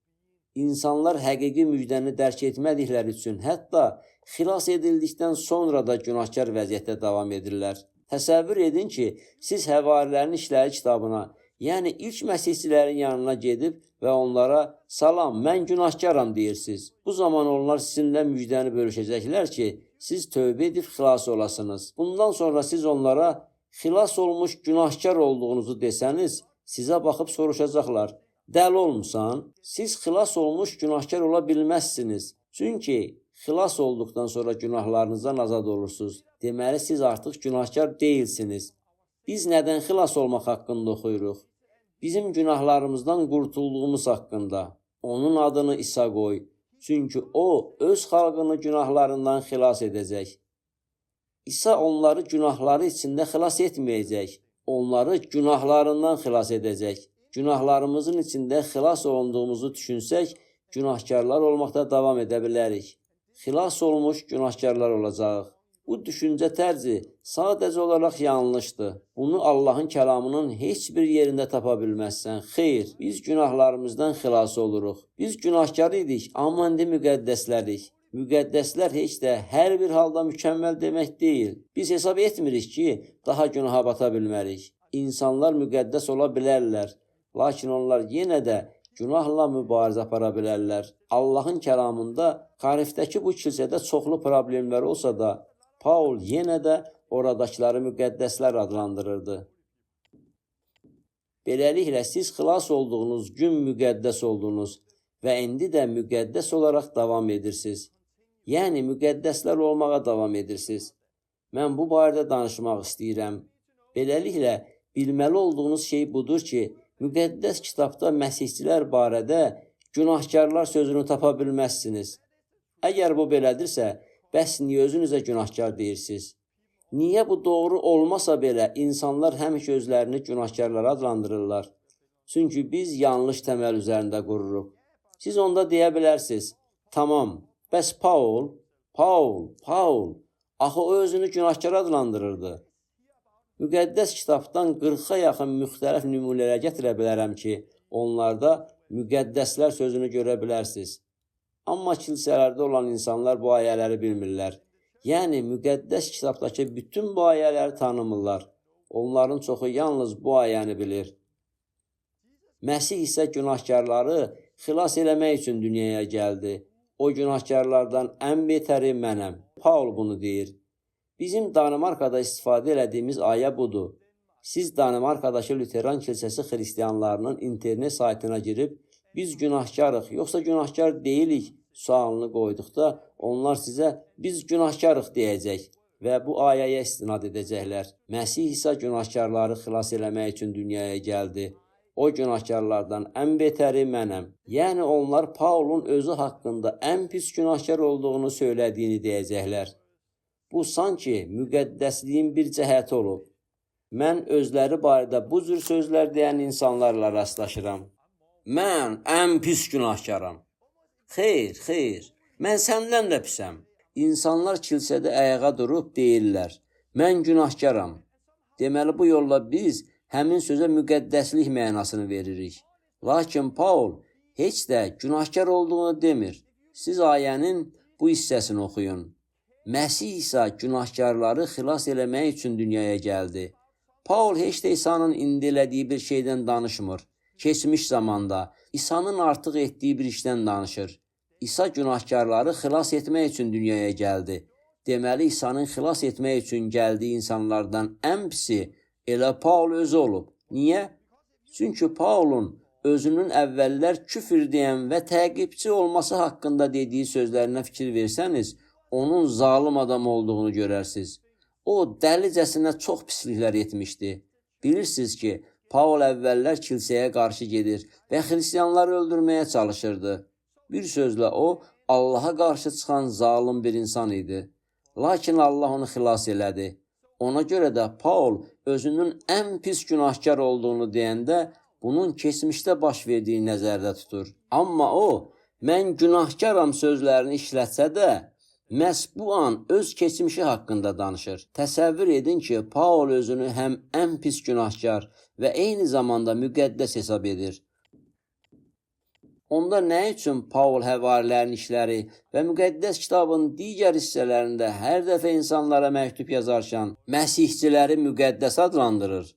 İnsanlar həqiqi müjdəni dərk etmədikləri üçün hətta xilas edildikdən sonra da günahkar vəziyyətdə davam edirlər. Təsəvvür edin ki, siz Həvarilərin İşləri kitabına, yəni ilk məsihçilərin yanına gedib və onlara salam, mən günahkaram deyirsiniz. Bu zaman onlar sizinlə müjdəni bölüşəcəklər ki, siz tövbə edib xilas olasınız. Bundan sonra siz onlara xilas olmuş günahkar olduğunuzu desəniz, sizə baxıb soruşacaqlar. Dəli olmusan? Siz xilas olmuş günahkar ola bilməzsiniz. Çünki xilas olduqdan sonra günahlarınızdan azad olursunuz. Deməli, siz artıq günahkar deyilsiniz. Biz nədən xilas olmaq haqqında oxuyuruq? Bizim günahlarımızdan qurtulduğumuz haqqında. Onun adını İsa qoy. Çünki o, öz xalqını günahlarından xilas edəcək. İsa onları günahları içində xilas etməyəcək. Onları günahlarından xilas edəcək. Günahlarımızın içində xilas olunduğumuzu düşünsək, günahkarlar olmaqda davam edə bilərik. Xilas olmuş günahkarlar olacaq. Bu düşüncə tərzi sadəcə olaraq yanlışdır. Bunu Allahın kəlamının heç bir yerində tapa bilməzsən. Xeyr, biz günahlarımızdan xilas oluruq. Biz günahkar idik, amma indi müqəddəslərik. Müqəddəslər heç də hər bir halda mükəmməl demək deyil. Biz hesab etmirik ki, daha günaha bata bilmərik. İnsanlar müqəddəs ola bilərlər, lakin onlar yenə də günahla mübarizə apara bilərlər. Allahın kəlamında Xarifdəki bu kilsədə çoxlu problemlər olsa da, Paul yenə də oradakıları müqəddəslər adlandırırdı. Beləliklə, siz xilas olduğunuz gün müqəddəs oldunuz və indi də müqəddəs olaraq davam edirsiniz. Yəni, müqəddəslər olmağa davam edirsiniz. Mən bu barədə danışmaq istəyirəm. Beləliklə, bilməli olduğunuz şey budur ki, müqəddəs kitabda məsihçilər barədə günahkarlar sözünü tapa bilməzsiniz. Əgər bu belədirsə, bəs niyə özünüzə günahkar deyirsiniz? Niyə bu doğru olmasa belə insanlar həmişə özlərini günahkarlar adlandırırlar? Çünki biz yanlış təməl üzərində qururuq. Siz onda deyə bilərsiniz, tamam, bəs Paul, axı o özünü günahkar adlandırırdı. Müqəddəs kitabdan 40-a yaxın müxtəlif nümunələr gətirə bilərəm ki, onlarda müqəddəslər sözünü görə bilərsiniz. Amma kilsələrdə olan insanlar bu ayələri bilmirlər. Yəni, müqəddəs kitabdakı bütün bu ayələri tanımırlar. Onların çoxu yalnız bu ayəni bilir. Məsih isə günahkarları xilas eləmək üçün dünyaya gəldi. O günahkarlardan ən betəri mənəm. Paul bunu deyir. Bizim Danimarkada istifadə elədiyimiz ayə budur. Siz Danimarkadakı Lüteran kilsəsi xristiyanlarının internet saytına girib, biz günahkarıq, yoxsa günahkar deyilik sualını qoyduqda, onlar sizə biz günahkarıq deyəcək və bu ayəyə istinad edəcəklər. Məsih isə günahkarları xilas eləmək üçün dünyaya gəldi. O günahkarlardan ən betəri mənəm. Yəni onlar Paulun özü haqqında ən pis günahkar olduğunu söylədiyini deyəcəklər. Bu sanki müqəddəsliyin bir cəhəti olub. Mən özləri barədə bu cür sözlər deyən insanlarla rastlaşıram. Mən ən pis günahkaram. Xeyr, mən səndən də pisəm. İnsanlar kilsədə ayağa durub deyirlər, mən günahkaram. Deməli, bu yolla biz həmin sözə müqəddəslik mənasını veririk. Lakin Paul heç də günahkar olduğunu demir. Siz ayənin bu hissəsini oxuyun. Məsih isə günahkarları xilas eləmək üçün dünyaya gəldi. Paul heç də İsa'nın indi elədiyi bir şeydən danışmır. Keçmiş zamanda İsa'nın artıq etdiyi bir işdən danışır. İsa günahkarları xilas etmək üçün dünyaya gəldi. Deməli, İsa'nın xilas etmək üçün gəldiyi insanlardan ən pisi elə Paul özü olub. Niyə? Çünki Paulun özünün əvvəllər küfür deyən və təqibçi olması haqqında dediyi sözlərinə fikir versəniz, onun zalım adam olduğunu görərsiniz. O, dəlicəsinə çox pisliklər etmişdi. Bilirsiniz ki, Paul əvvəllər kilsəyə qarşı gedir və xristiyanları öldürməyə çalışırdı. Bir sözlə o, Allaha qarşı çıxan zalım bir insan idi. Lakin Allah onu xilas elədi. Ona görə də Paul özünün ən pis günahkar olduğunu deyəndə bunun keçmişdə baş verdiyi nəzərdə tutur. Amma o, mən günahkaram sözlərini işlətsə də, məhz bu an öz keçmişi haqqında danışır. Təsəvvür edin ki, Paul özünü həm ən pis günahkar və eyni zamanda müqəddəs hesab edir. Onda nə üçün Paul həvarilərin işləri və müqəddəs kitabın digər hissələrində hər dəfə insanlara məktub yazarkən məsihçiləri müqəddəs adlandırır?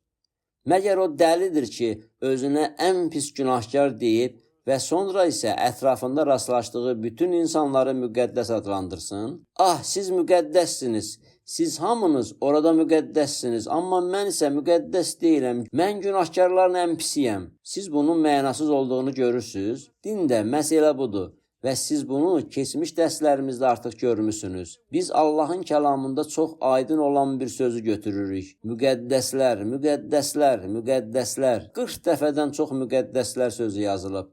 Məgər o dəlidir ki, özünə ən pis günahkar deyib və sonra isə ətrafında rastlaşdığı bütün insanları müqəddəs adlandırsın? Ah, siz müqəddəssiniz. Siz hamınız orada müqəddəssiniz, amma mən isə müqəddəs deyiləm. Mən günahkarların ən pisiyəm. Siz bunun mənasız olduğunu görürsünüz. Din də məsələ budur. Və siz bunu keçmiş dərslərimizdə artıq görmüsünüz. Biz Allahın kəlamında çox aydın olan bir sözü götürürük. Müqəddəslər, müqəddəslər, müqəddəslər. 40 dəfədən çox müqəddəslər sözü yazılıb.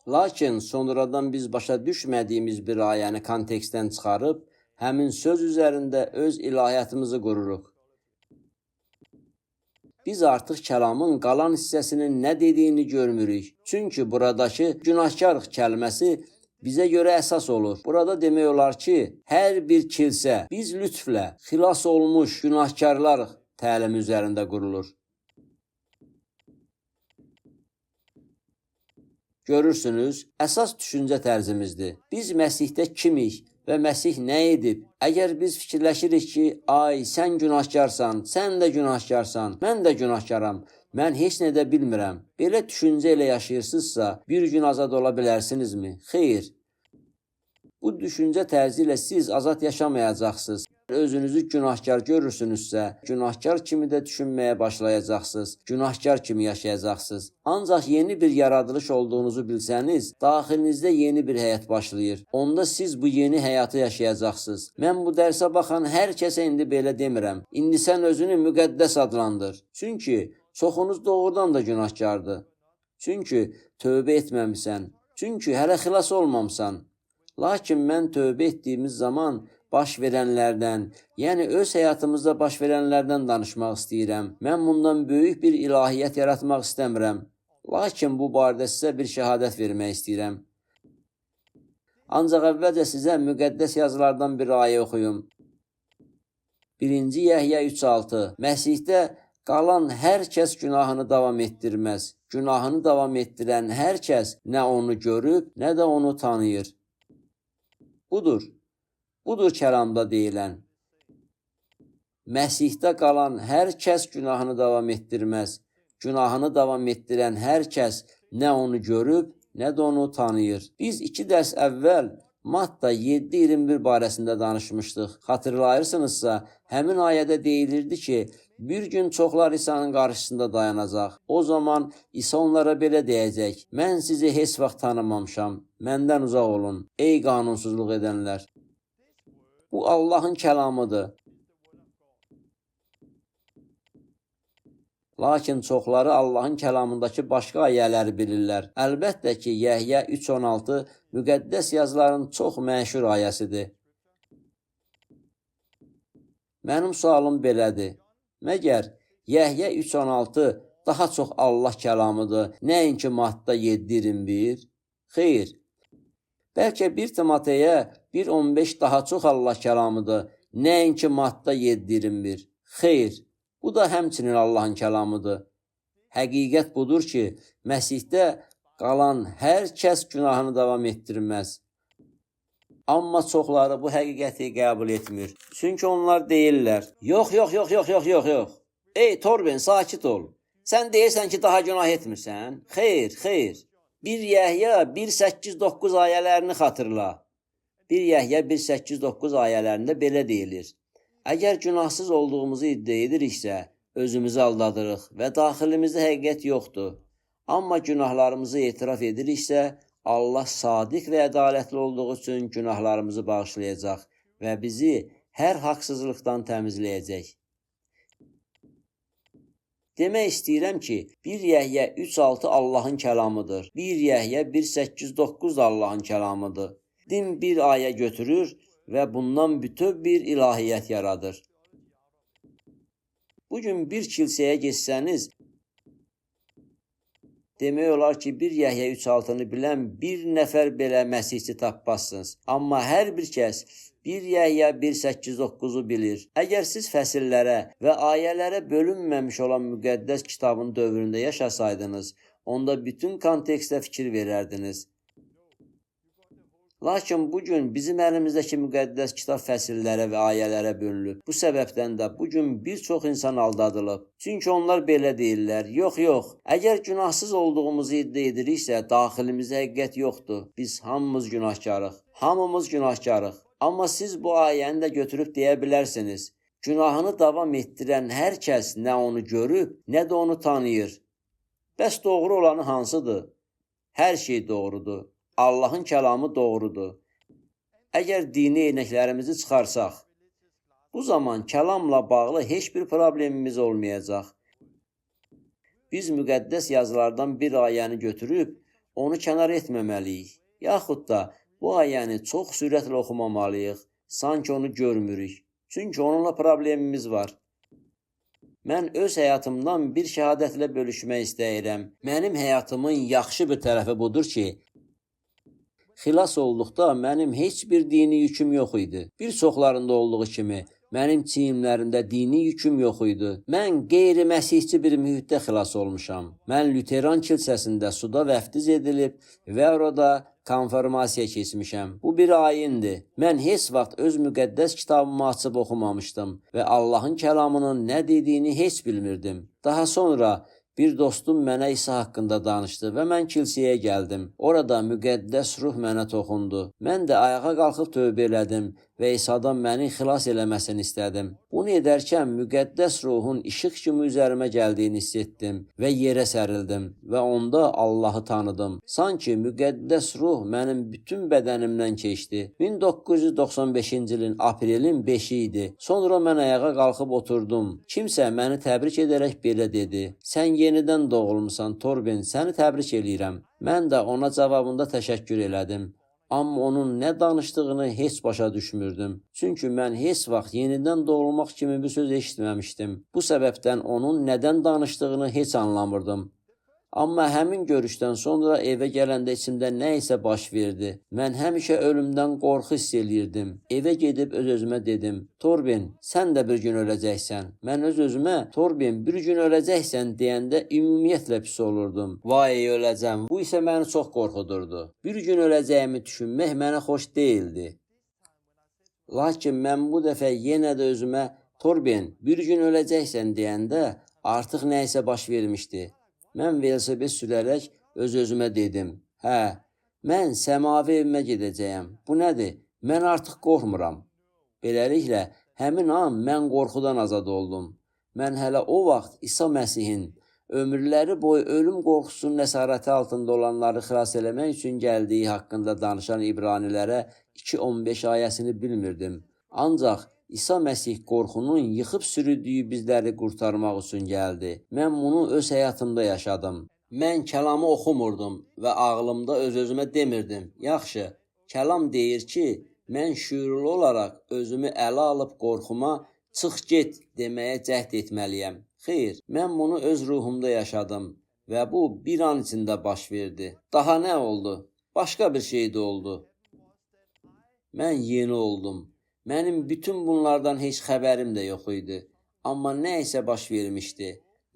Lakin sonradan biz başa düşmədiyimiz bir ayəni kontekstdən çıxarıb, həmin söz üzərində öz ilahiyyatımızı qururuq. Biz artıq kəlamın qalan hissəsinin nə dediyini görmürük. Çünki buradakı günahkar kəlməsi bizə görə əsas olur. Burada demək olar ki, hər bir kilsə biz lütflə xilas olmuş günahkarlar təlimi üzərində qurulur. Görürsünüz, əsas düşüncə tərzimizdir. Biz Məsihdə kimik və Məsih nə edib? Əgər biz fikirləşirik ki, ay sən günahkarsan, sən də günahkarsan, mən də günahkaram, mən heç nə də bilmirəm. Belə düşüncə ilə yaşayırsınızsa, bir gün azad ola bilərsinizmi? Xeyr. Bu düşüncə tərzi ilə siz azad yaşamayacaqsınız. Özünüzü günahkar görürsünüzsə, günahkar kimi də düşünməyə başlayacaqsınız. Günahkar kimi yaşayacaqsınız. Ancaq yeni bir yaradılış olduğunuzu bilsəniz, daxilinizdə yeni bir həyat başlayır. Onda siz bu yeni həyatı yaşayacaqsınız. Mən bu dərsə baxan hər kəsə indi belə demirəm. İndi sən özünü müqəddəs adlandır. Çünki çoxunuz doğrudan da günahkardır. Çünki tövbə etməmisən. Çünki hələ xilas olmamısan. Lakin mən tövbə etdiyimiz zaman baş verənlərdən, yəni öz həyatımızda baş verənlərdən danışmaq istəyirəm. Mən bundan böyük bir ilahiyyət yaratmaq istəmirəm. Lakin bu barədə sizə bir şəhadət vermək istəyirəm. Ancaq əvvəlcə sizə müqəddəs yazılardan bir ayə oxuyum. 1. Yəhya 3:6. Məsihdə qalan hər kəs günahını davam etdirməz. Günahını davam etdirən hər kəs nə onu görüb, nə də onu tanıyır. Budur kəlamda deyilən. Məsihdə qalan hər kəs günahını davam etdirməz. Günahını davam etdirən hər kəs nə onu görüb, nə də onu tanıyır. Biz 2 dərs əvvəl Matta 7:21 barəsində danışmışdıq. Xatırlayırsınızsa, həmin ayədə deyilirdi ki, bir gün çoxlar İsa'nın qarşısında dayanacaq. O zaman İsa onlara belə deyəcək: Mən sizi heç vaxt tanımamışam. Məndən uzaq olun, ey qanunsuzluq edənlər. Bu Allahın kəlamıdır. Lakin çoxları Allahın kəlamındakı başqa ayələri bilirlər. Əlbəttə ki, Yəhya 3:16 müqəddəs yazıların çox məşhur ayəsidir. Mənim sualım belədir. Məgər Yəhya 3:16 daha çox Allah kəlamıdır, nəinki Matta 7:21? Xeyr. Bəlkə 1 Timoteyə 1:15 daha çox Allah kəlamıdır, nəinki Matta 7:21? Xeyr. Bu da həmçinin Allahın kəlamıdır. Həqiqət budur ki, Məsihdə qalan hər kəs günahını davam etdirməz. Amma çoxları bu həqiqəti qəbul etmir. Çünki onlar deyirlər: Yox. Ey Torben, sakit ol. Sən deyirsən ki, daha günah etmirsən? Xeyr. 1 Yəhya 1:8-9 ayələrini xatırla. 1 Yəhya 1:8-9 ayələrində belə deyilir: Əgər günahsız olduğumuzu iddia ediriksə, özümüzü aldadırıq və daxilimizdə həqiqət yoxdur. Amma günahlarımızı etiraf ediriksə, Allah sadiq və ədalətli olduğu üçün günahlarımızı bağışlayacaq və bizi hər haqsızlıqdan təmizləyəcək. Demək istəyirəm ki, 1 Yəhya 3:6 Allahın kəlamıdır. 1 Yəhya 1:8-9 da Allahın kəlamıdır. Din bir ayə götürür və bundan bütöv bir ilahiyyət yaradır. Bugün bir kilsəyə geçsəniz, demək olar ki, 1 Yəhya 3:6-nı bilən bir nəfər belə məsihçi tapmazsınız. Amma hər bir kəs 1 Yəhya 1:8-9-u bilir. Əgər siz fəsillərə və ayələrə bölünməmiş olan müqəddəs kitabın dövründə yaşasaydınız, onda bütün kontekstə fikir verərdiniz. Lakin bugün bizim əlimizdəki müqəddəs kitab fəsillərə və ayələrə bölünüb. Bu səbəbdən də bugün bir çox insan aldadılıb. Çünki onlar belə deyirlər: Yox, əgər günahsız olduğumuzu iddia ediriksə, daxilimizdə həqiqət yoxdur. Biz hamımız günahkarıq. Hamımız günahkarıq. Amma siz bu ayəni də götürüb deyə bilərsiniz: Günahını davam etdirən hər kəs nə onu görüb, nə də onu tanıyır. Bəs doğru olanı hansıdır? Hər şey doğrudur. Allahın kəlamı doğrudur. Əgər dini eynəklərimizi çıxarsaq, bu zaman kəlamla bağlı heç bir problemimiz olmayacaq. Biz müqəddəs yazılardan bir ayəni götürüb, onu kənar etməməliyik. Yaxud da bu ayəni çox sürətlə oxumamalıyıq, sanki onu görmürük. Çünki onunla problemimiz var. Mən öz həyatımdan bir şəhadətlə bölüşmək istəyirəm. Mənim həyatımın yaxşı bir tərəfi budur ki, xilas olduqda mənim heç bir dini yüküm yox idi. Bir çoxlarında olduğu kimi mənim çiyinlərimdə dini yüküm yox idi. Mən qeyri-məsihçi bir mühitdə xilas olmuşam. Mən Lüteran kilsəsində suda vəftiz edilib və orada konfirmasiya keçmişəm. Bu bir ayindir. Mən heç vaxt öz müqəddəs kitabımı açıb oxumamışdım və Allahın kəlamının nə dediyini heç bilmirdim. Daha sonra bir dostum mənə İsa haqqında danışdı və mən kilsəyə gəldim. Orada müqəddəs ruh mənə toxundu. Mən də ayağa qalxıb tövbə elədim və İsa'dan məni xilas eləməsini istədim. Bunu edərkən müqəddəs ruhun işıq kimi üzərimə gəldiyini hiss etdim və yerə sərildim və onda Allahı tanıdım. Sanki müqəddəs ruh mənim bütün bədənimdən keçdi. 1995-ci ilin aprelin 5-i idi. Sonra mən ayağa qalxıb oturdum. Kimsə məni təbrik edərək belə dedi: Sən yenidən doğulmusan, Torben, səni təbrik eləyirəm. Mən də ona cavabında təşəkkür elədim. Amma onun nə danışdığını heç başa düşmürdüm. Çünki mən heç vaxt yenidən doğulmaq kimi bir söz eşitməmişdim. Bu səbəbdən onun nədən danışdığını heç anlamırdım. Amma həmin görüşdən sonra evə gələndə içimdə nə isə baş verdi. Mən həmişə ölümdən qorxu hiss eləyirdim. Evə gedib öz-özümə dedim: Torben, sən də bir gün öləcəksən. Mən öz-özümə Torben, bir gün öləcəksən deyəndə ümumiyyətlə pis olurdum. Vay, öləcəm. Bu isə məni çox qorxudurdu. Bir gün öləcəyimi düşünmək mənə xoş deyildi. Lakin mən bu dəfə yenə də özümə Torben, bir gün öləcəksən deyəndə artıq nə isə baş vermişdi. Mən velosiped sürərək öz-özümə dedim: Hə, mən səmavi evimə gedəcəyəm. Bu nədir? Mən artıq qorxmuram. Beləliklə, həmin an mən qorxudan azad oldum. Mən hələ o vaxt İsa Məsihin ömürləri boyu ölüm qorxusunun əsarəti altında olanları xilas eləmək üçün gəldiyi haqqında danışan İbranilərə 2:15 ayəsini bilmirdim. Ancaq İsa Məsih qorxunun yıxıb sürüdüyü bizləri qurtarmaq üçün gəldi. Mən bunu öz həyatımda yaşadım. Mən kəlamı oxumurdum və ağlımda öz-özümə demirdim: Yaxşı, kəlam deyir ki, mən şüurlu olaraq özümü ələ alıb qorxuma çıx get deməyə cəhd etməliyəm. Xeyr, mən bunu öz ruhumda yaşadım və bu bir an içində baş verdi. Daha nə oldu? Başqa bir şey də oldu. Mən yeni oldum. Mənim bütün bunlardan heç xəbərim də yox idi. Amma nə isə baş vermişdi.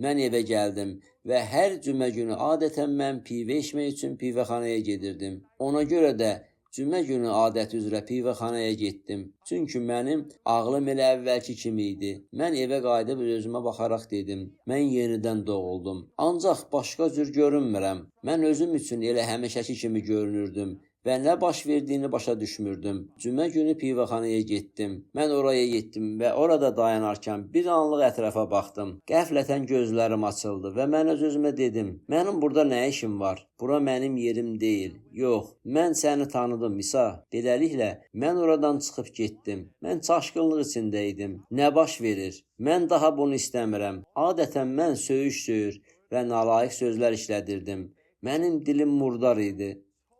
Mən evə gəldim və hər cümə günü adətən mən pivə içmək üçün pivəxanaya gedirdim. Ona görə də cümə günü adəti üzrə pivəxanaya getdim. Çünki mənim ağlım elə əvvəlki kimi idi. Mən evə qayıdıb özümə baxaraq dedim: Mən yenidən doğuldum. Ancaq başqa cür görünmürəm. Mən özüm üçün elə həmişəki kimi görünürdüm və nə baş verdiyini başa düşmürdüm. Cümə günü pivəxanaya getdim. Mən oraya getdim və orada dayanarkən bir anlıq ətrafa baxdım. Qəflətən gözlərim açıldı və mən öz-özümə dedim: Mənim burada nə işim var? Bura mənim yerim deyil. Yox, mən səni tanıdım İsa. Beləliklə, mən oradan çıxıb getdim. Mən çaşqınlıq içində idim. Nə baş verir? Mən daha bunu istəmirəm. Adətən mən söyüş və nalayiq sözlər işlədirdim. Mənim dilim murdar idi.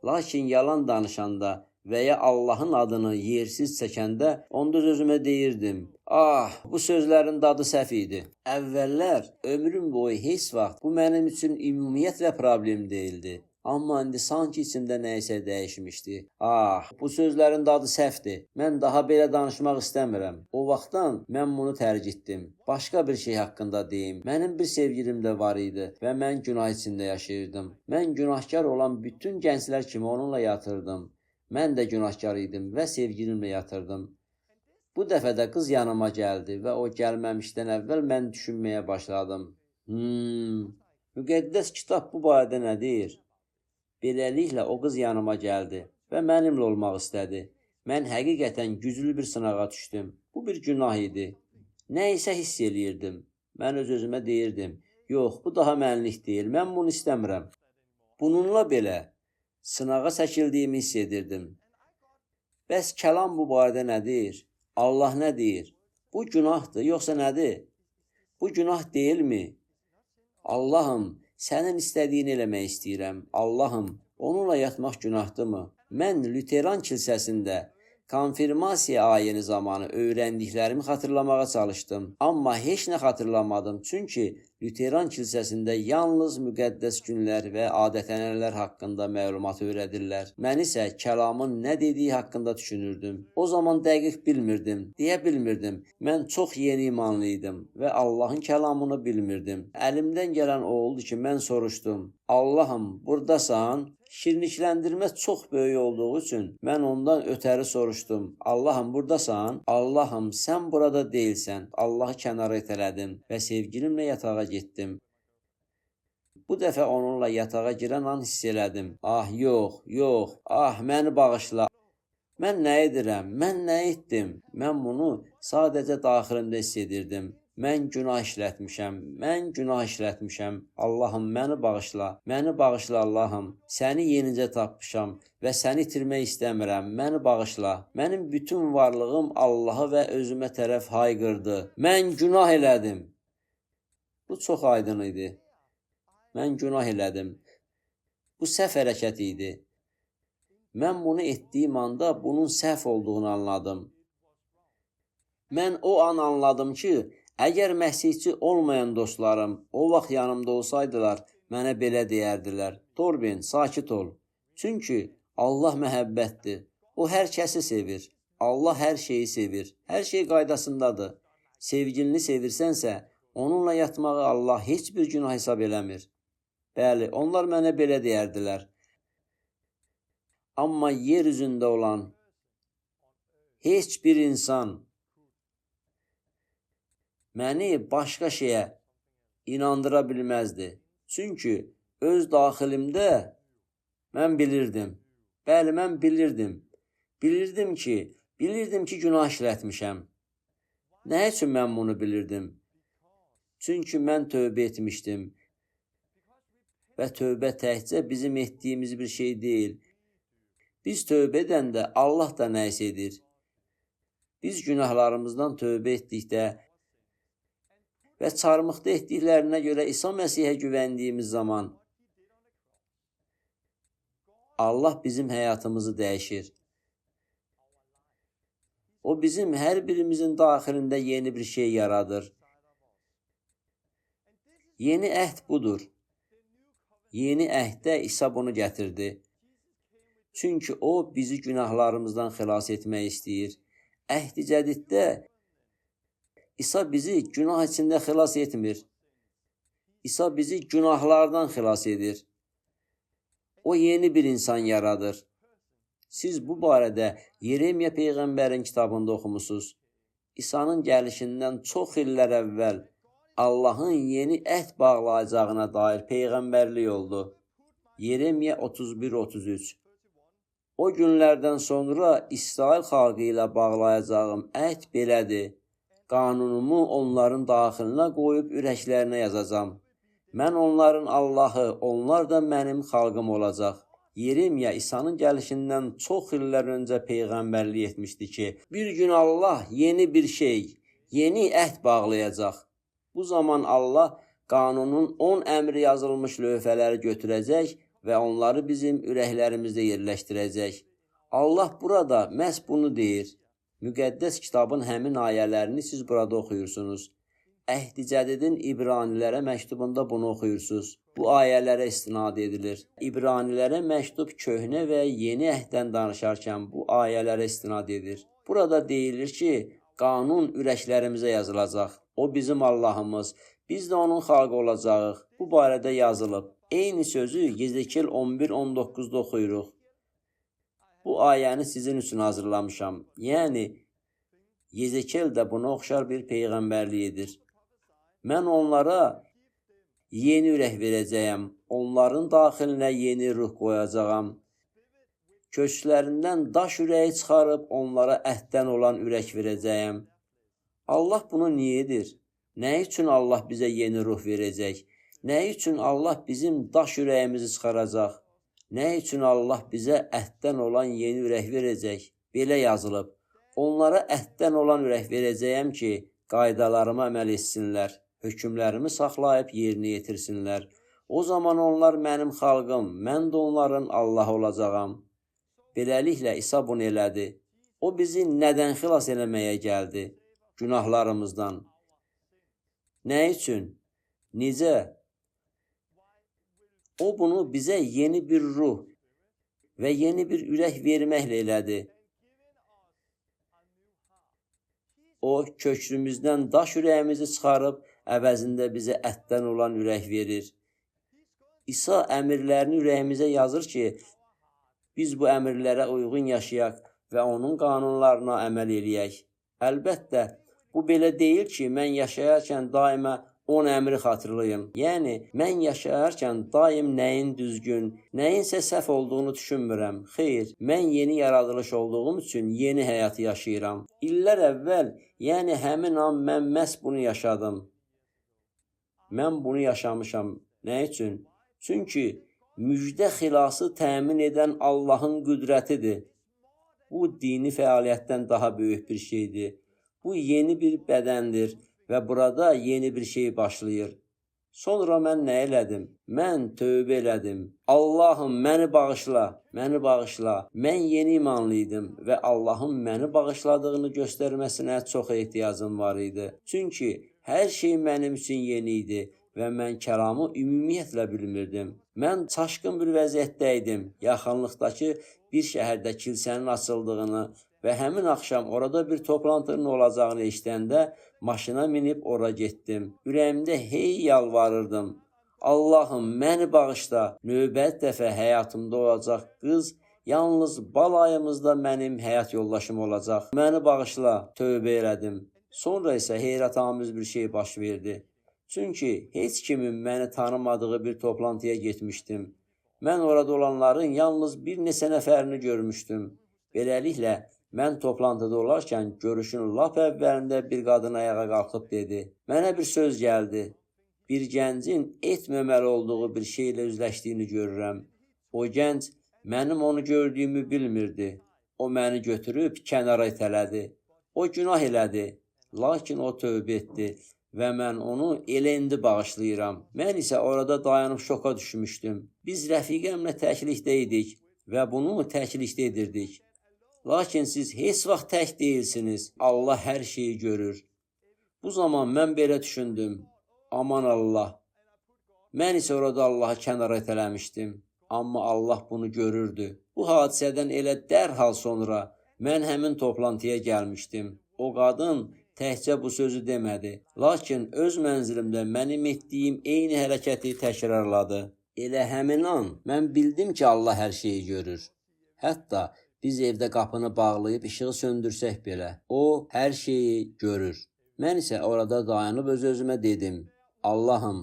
Lakin yalan danışanda və ya Allahın adını yersiz çəkəndə onda özümə deyirdim: Ah, bu sözlərin dadı səhv idi. Əvvəllər ömrüm boyu heç vaxt bu mənim üçün ümumiyyətlə problem deyildi. Amma indi sanki içimdə nə isə dəyişmişdi. Ah, bu sözlərin dadı səhvdir. Mən daha belə danışmaq istəmirəm. O vaxtdan mən bunu tərk etdim. Başqa bir şey haqqında deyim. Mənim bir sevgilim də var idi və mən günah içində yaşayırdım. Mən günahkar olan bütün gənclər kimi onunla yatırdım. Mən də günahkar idim və sevgilimlə yatırdım. Bu dəfə də qız yanıma gəldi və o gəlməmişdən əvvəl mən düşünməyə başladım. Müqəddəs kitab bu barədə nə deyir? Beləliklə o qız yanıma gəldi və mənimlə olmaq istədi. Mən həqiqətən güclü bir sınağa düşdüm. Bu bir günah idi. Nə isə hiss eləyirdim. Mən öz-özümə deyirdim, yox, bu daha mənlik deyil, mən bunu istəmirəm. Bununla belə sınağa çəkildiyimi hiss edirdim. Bəs kəlam bu barədə nə deyir? Allah nə deyir? Bu günahdır, yoxsa nədir? Bu günah deyilmi? Allahım, sənin istədiyini eləmək istəyirəm. Allahım, onunla yatmaq günahdırmı? Mən Lüteran kilsəsində konfirmasiya ayini zamanı öyrəndiklərimi xatırlamağa çalışdım. Amma heç nə xatırlamadım. Çünki Lüteran kilsəsində yalnız müqəddəs günlər və adət-ənənələr haqqında məlumat öyrədirlər. Mən isə kəlamın nə dediyi haqqında düşünürdüm. O zaman dəqiq bilmirdim, deyə bilmirdim. Mən çox yeni imanlı idim və Allahın kəlamını bilmirdim. Əlimdən gələn o oldu ki, mən soruşdum. Allahım, buradasan? Şirinlikləndirmə çox böyük olduğu üçün mən ondan ötəri soruşdum. Allahım, buradasan? Allahım, sən burada deyilsən. Allahı kənara itələdim və sevgilimlə yatağa getdim. Bu dəfə onunla yatağa girən an hiss elədim. Ah, yox, yox, məni bağışla. Mən nə edirəm? Mən nə etdim? Mən bunu sadəcə daxilimdə hiss edirdim. Mən günah işlətmişəm. Allahım, məni bağışla Allahım. Səni yenicə tapmışam və səni itirmək istəmirəm. Məni bağışla. Mənim bütün varlığım Allaha və özümə tərəf hayqırdı. Mən günah elədim. Bu çox aydın idi. Mən günah elədim. Bu səhv hərəkət idi. Mən bunu etdiyim anda bunun səhv olduğunu anladım. Mən o an anladım ki, əgər məsihçi olmayan dostlarım o vaxt yanımda olsaydılar, mənə belə deyərdilər. Torben, sakit ol. Çünki Allah məhəbbətdir. O hər kəsi sevir. Allah hər şeyi sevir. Hər şey qaydasındadır. Sevgilini sevirsənsə, onunla yatmağı Allah heç bir günah hesab eləmir. Bəli, onlar mənə belə deyərdilər. Amma yer üzündə olan heç bir insan məni başqa şeyə inandıra bilməzdi. Çünki öz daxilimdə mən bilirdim. Bəli, mən bilirdim. Bilirdim ki, günah işlətmişəm. Nə üçün mən bunu bilirdim? Çünki mən tövbə etmişdim. Və tövbə təkcə bizim etdiyimiz bir şey deyil. Biz tövbə edəndə Allah da nə isə edir. Biz günahlarımızdan tövbə etdikdə və çarmıqda etdiklərinə görə İsa Məsihə güvəndiyimiz zaman Allah bizim həyatımızı dəyişir. O bizim hər birimizin daxilində yeni bir şey yaradır. Yeni əhd budur. Yeni əhddə İsa bunu gətirdi. Çünki o bizi günahlarımızdan xilas etmək istəyir. Əhd-i cədiddə İsa bizi günah içində xilas etmir. İsa bizi günahlardan xilas edir. O yeni bir insan yaradır. Siz bu barədə Yeremiya Peyğəmbərin kitabında oxumusunuz. İsa'nın gəlişindən çox illər əvvəl Allahın yeni əhd bağlayacağına dair peyğəmbərlik oldu. Yeremiya 31-33. O günlərdən sonra İsrail xalqı ilə bağlayacağım əhd belədir. Qanunumu onların daxilinə qoyub ürəklərinə yazacağam. Mən onların Allahı, onlar da mənim xalqım olacaq. Yeremiya İsa'nın gəlişindən çox illər öncə peyğəmbərlik etmişdi ki, bir gün Allah yeni bir şey, yeni əhd bağlayacaq. Bu zaman Allah qanunun 10 əmri yazılmış lövhələri götürəcək və onları bizim ürəklərimizdə yerləşdirəcək. Allah burada məhz bunu deyir. Müqəddəs kitabın həmin ayələrini siz burada oxuyursunuz. Əhd-i Cədidin İbranilərə məktubunda bunu oxuyursunuz. Bu ayələrə istinad edilir. İbranilərə məktub köhnə və yeni əhddən danışarkən bu ayələrə istinad edir. Burada deyilir ki, qanun ürəklərimizə yazılacaq. O bizim Allahımız. Biz də onun xalqı olacağıq. Bu barədə yazılıb. Eyni sözü Yezekiel 11-19-da oxuyuruq. Bu ayəni sizin üçün hazırlamışam. Yəni, Yezekiel də buna oxşar bir peyğəmbərliyidir. Mən onlara yeni ürək verəcəyəm. Onların daxilinə yeni ruh qoyacağam. Kökslərindən daş ürəyi çıxarıb onlara əhdən olan ürək verəcəyəm. Allah bunu niyə edir? Nə üçün Allah bizə yeni ruh verəcək? Nə üçün Allah bizim daş ürəyimizi çıxaracaq? Nə üçün Allah bizə əhdən olan yeni ürək verəcək? Belə yazılıb. Onlara əhdən olan ürək verəcəyəm ki, qaydalarıma əməl etsinlər, hökmlərimi saxlayıb yerinə yetirsinlər. O zaman onlar mənim xalqım, mən də onların Allahı olacağam. Beləliklə İsa bunu elədi. O bizi nədən xilas eləməyə gəldi? Günahlarımızdan. Nə üçün? Necə? O bunu bizə yeni bir ruh və yeni bir ürək verməklə elədi. O, köksümüzdən daş ürəyimizi çıxarıb, əvəzində bizə ətdən olan ürək verir. İsa əmirlərini ürəyimizə yazır ki, biz bu əmirlərə uyğun yaşayaq və onun qanunlarına əməl eləyək. Əlbəttə, bu belə deyil ki, mən yaşayarkən daima 10 əmri xatırlayım. Yəni, mən yaşayarkən daim nəyin düzgün, nəyinsə səhv olduğunu düşünmürəm. Xeyr, mən yeni yaradılış olduğum üçün yeni həyatı yaşayıram. İllər əvvəl, yəni həmin an mən məhz bunu yaşadım. Mən bunu yaşamışam. Nə üçün? Çünki müjdə xilası təmin edən Allahın qüdrətidir. Bu, dini fəaliyyətdən daha böyük bir şeydir. Bu, yeni bir bədəndir və burada yeni bir şey başlayır. Sonra mən nə elədim? Mən tövbə elədim. Allahım, məni bağışla, məni bağışla. Mən yeni imanlıydım və Allahın məni bağışladığını göstərməsinə çox ehtiyacım var idi. Çünki hər şey mənim üçün yeni idi və mən kəlamı ümumiyyətlə bilmirdim. Mən çaşqın bir vəziyyətdə idim. Yaxınlıqdakı bir şəhərdə kilsənin açıldığını və həmin axşam orada bir toplantının olacağını eşidəndə maşına minib ora getdim. Ürəyimdə hey yalvarırdım. Allahım, məni bağışla. Növbət dəfə həyatımda olacaq qız yalnız balayımızda mənim həyat yoldaşım olacaq. Məni bağışla. Tövbə elədim. Sonra isə heyrətamiz bir şey baş verdi. Çünki heç kimin məni tanımadığı bir toplantıya getmişdim. Mən orada olanların yalnız bir neçə nəfərini görmüşdüm. Beləliklə, mən toplantıda olarkən görüşün lap əvvəlində bir qadın ayağa qalxıb dedi. Mənə bir söz gəldi. Bir gəncin etməməli olduğu bir şeylə üzləşdiyini görürəm. O gənc mənim onu gördüyümü bilmirdi. O məni götürüb kənara itələdi. O günah elədi, lakin o tövbə etdi və mən onu elə indi bağışlayıram. Mən isə orada dayanıb şoka düşmüşdüm. Biz rəfiqəmlə təklikdə idik və bunu təklikdə edirdik. Lakin siz heç vaxt tək deyilsiniz. Allah hər şeyi görür. Bu zaman mən belə düşündüm. Aman Allah. Mən isə orada Allahı kənara itələmişdim. Amma Allah bunu görürdü. Bu hadisədən elə dərhal sonra mən həmin toplantıya gəlmişdim. O qadın təkcə bu sözü demədi. Lakin öz mənzilimdə mənim etdiyim eyni hərəkəti təkrarladı. Elə həmin an mən bildim ki, Allah hər şeyi görür. Hətta biz evdə qapını bağlayıb işığı söndürsək belə, o hər şeyi görür. Mən isə orada dayanıb öz-özümə dedim, Allahım,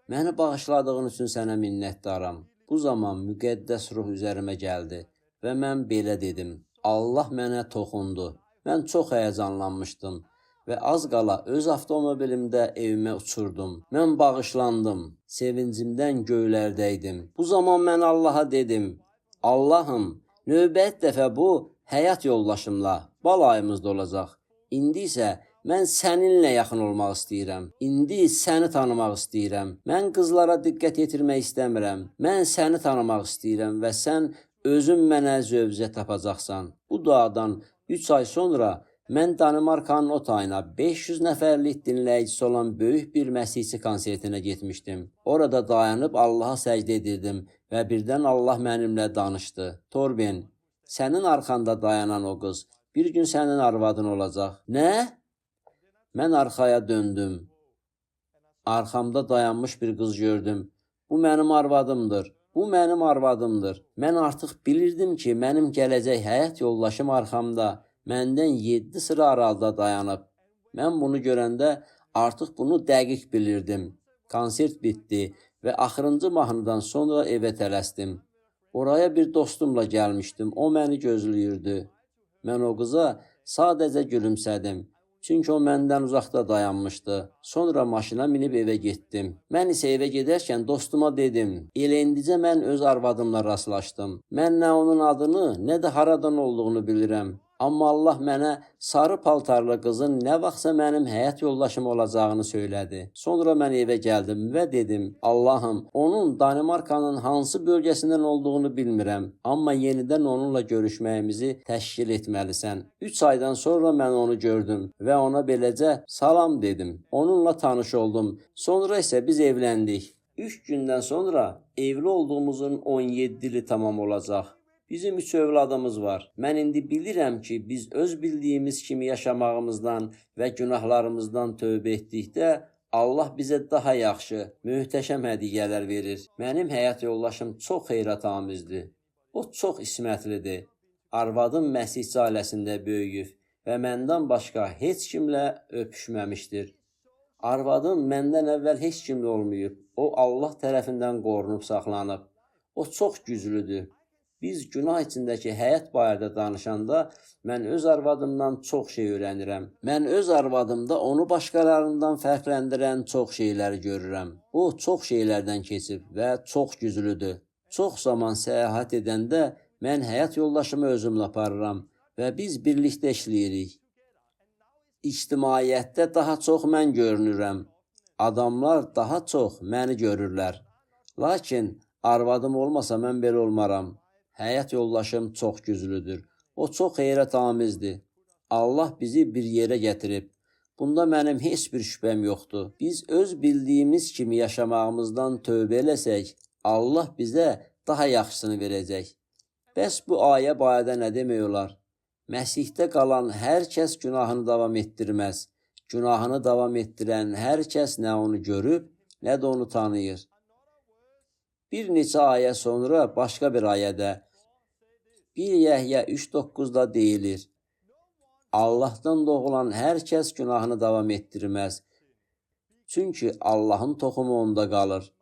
məni bağışladığın üçün sənə minnətdaram. Bu zaman müqəddəs ruh üzərimə gəldi və mən belə dedim, Allah mənə toxundu. Mən çox həyəcanlanmışdım və az qala öz avtomobilimdə evimə uçurdum. Mən bağışlandım, sevincimdən göylərdəydim. Bu zaman mən Allaha dedim, Allahım, növbət dəfə bu həyat yoldaşımla balayımızda olacaq. İndi isə mən səninlə yaxın olmaq istəyirəm. İndi səni tanımaq istəyirəm. Mən qızlara diqqət yetirmək istəmirəm. Mən səni tanımaq istəyirəm və sən özün mənə zövcə tapacaqsan. Bu duadan 3 ay sonra mən Danimarkanın o tayına 500 nəfərlik dinləyicisi olan böyük bir məsihçi konsertinə getmişdim. Orada dayanıb Allaha səcdə edirdim və birdən Allah mənimlə danışdı. Torben, sənin arxanda dayanan o qız bir gün sənin arvadın olacaq. Nə? Mən arxaya döndüm. Arxamda dayanmış bir qız gördüm. Bu mənim arvadımdır. Bu mənim arvadımdır. Mən artıq bilirdim ki, mənim gələcək həyat yoldaşım arxamda, məndən 7 sıra aralıda dayanıb. Mən bunu görəndə artıq bunu dəqiq bilirdim. Konsert bitdi və axırıncı mahnıdan sonra evə tələsdim. Oraya bir dostumla gəlmişdim. O məni gözləyirdi. Mən o qıza sadəcə gülümsədim. Çünki o məndən uzaqda dayanmışdı. Sonra maşına minib evə getdim. Mən isə evə gedərkən dostuma dedim. Elə indicə mən öz arvadımla rastlaşdım. Mən nə onun adını, nə də haradan olduğunu bilirəm. Amma Allah mənə sarı paltarlı qızın nə vaxtsa mənim həyat yoldaşım olacağını söylədi. Sonra mən evə gəldim və dedim, Allahım, onun Danimarkanın hansı bölgəsindən olduğunu bilmirəm. Amma yenidən onunla görüşməyimizi təşkil etməlisən. 3 aydan sonra mən onu gördüm və ona beləcə salam dedim. Onunla tanış oldum. Sonra isə biz evləndik. 3 gündən sonra evli olduğumuzun 17 ili tamam olacaq. Bizim 3 övladımız var. Mən indi bilirəm ki, biz öz bildiyimiz kimi yaşamağımızdan və günahlarımızdan tövbə etdikdə Allah bizə daha yaxşı, möhtəşəm hədiyyələr verir. Mənim həyat yoldaşım çox xeyratamizdir. O çox ismətlidir. Arvadım Məsihçi ailəsində böyüyüb və məndən başqa heç kimlə öpüşməmişdir. Arvadım məndən əvvəl heç kimlə olmayıb. O Allah tərəfindən qorunub saxlanıb. O çox güclüdür. Biz günah içindəki həyat barədə danışanda mən öz arvadımdan çox şey öyrənirəm. Mən öz arvadımda onu başqalarından fərqləndirən çox şeyləri görürəm. O çox şeylərdən keçib və çox güclüdür. Çox zaman səyahət edəndə mən həyat yoldaşımı özümlə aparıram və biz birlikdə işləyirik. İctimaiyyətdə daha çox mən görünürəm. Adamlar daha çox məni görürlər. Lakin arvadım olmasa mən belə olmaram. Həyat yoldaşım çox güclüdür. O çox heyrətamizdir. Allah bizi bir yerə gətirib. Bunda mənim heç bir şübhəm yoxdur. Biz öz bildiyimiz kimi yaşamağımızdan tövbə eləsək, Allah bizə daha yaxşısını verəcək. Bəs bu ayə barədə nə demək olar? Məsihdə qalan hər kəs günahını davam etdirməz. Günahını davam etdirən hər kəs nə onu görüb, nə də onu tanıyır. Bir neçə ayə sonra başqa bir ayədə 1 Yəhya 3:9-da deyilir. Allahdan doğulan hər kəs günahını davam etdirməz. Çünki Allahın toxumu onda qalır.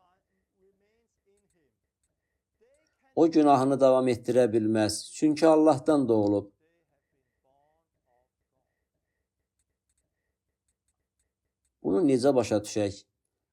O günahını davam etdirə bilməz. Çünki Allahdan doğulub. Bunu necə başa düşək?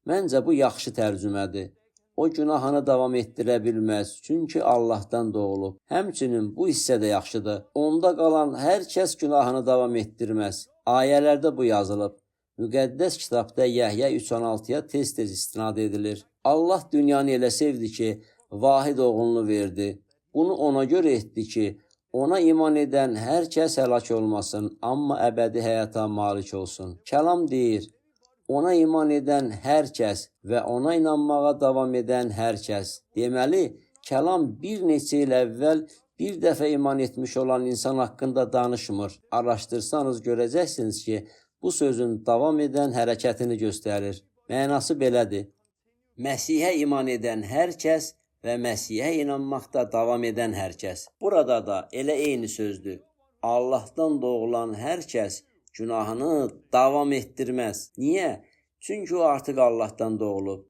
Məncə bu yaxşı tərcümədir. O günahını davam etdirə bilməz, çünki Allahdan doğulub. Həmçinin bu hissə də yaxşıdır. Onda qalan hər kəs günahını davam etdirməz. Ayələrdə bu yazılıb. Müqəddəs kitabda Yəhya 3:16-ya tez-tez istinad edilir. Allah dünyanı elə sevdi ki, vahid oğlunu verdi. Bunu ona görə etdi ki, ona iman edən hər kəs həlak olmasın, amma əbədi həyata malik olsun. Kəlam deyir, ona iman edən hər kəs və ona inanmağa davam edən hər kəs. Deməli, kəlam bir neçə il əvvəl bir dəfə iman etmiş olan insan haqqında danışmır. Araşdırsanız görəcəksiniz ki, bu sözün davam edən hərəkətini göstərir. Mənası belədir. Məsihə iman edən hər kəs və Məsihə inanmaqda davam edən hər kəs. Burada da elə eyni sözdür. Allahdan doğulan hər kəs günahını davam etdirməz. Niyə? Çünki o artıq Allahdan doğulub.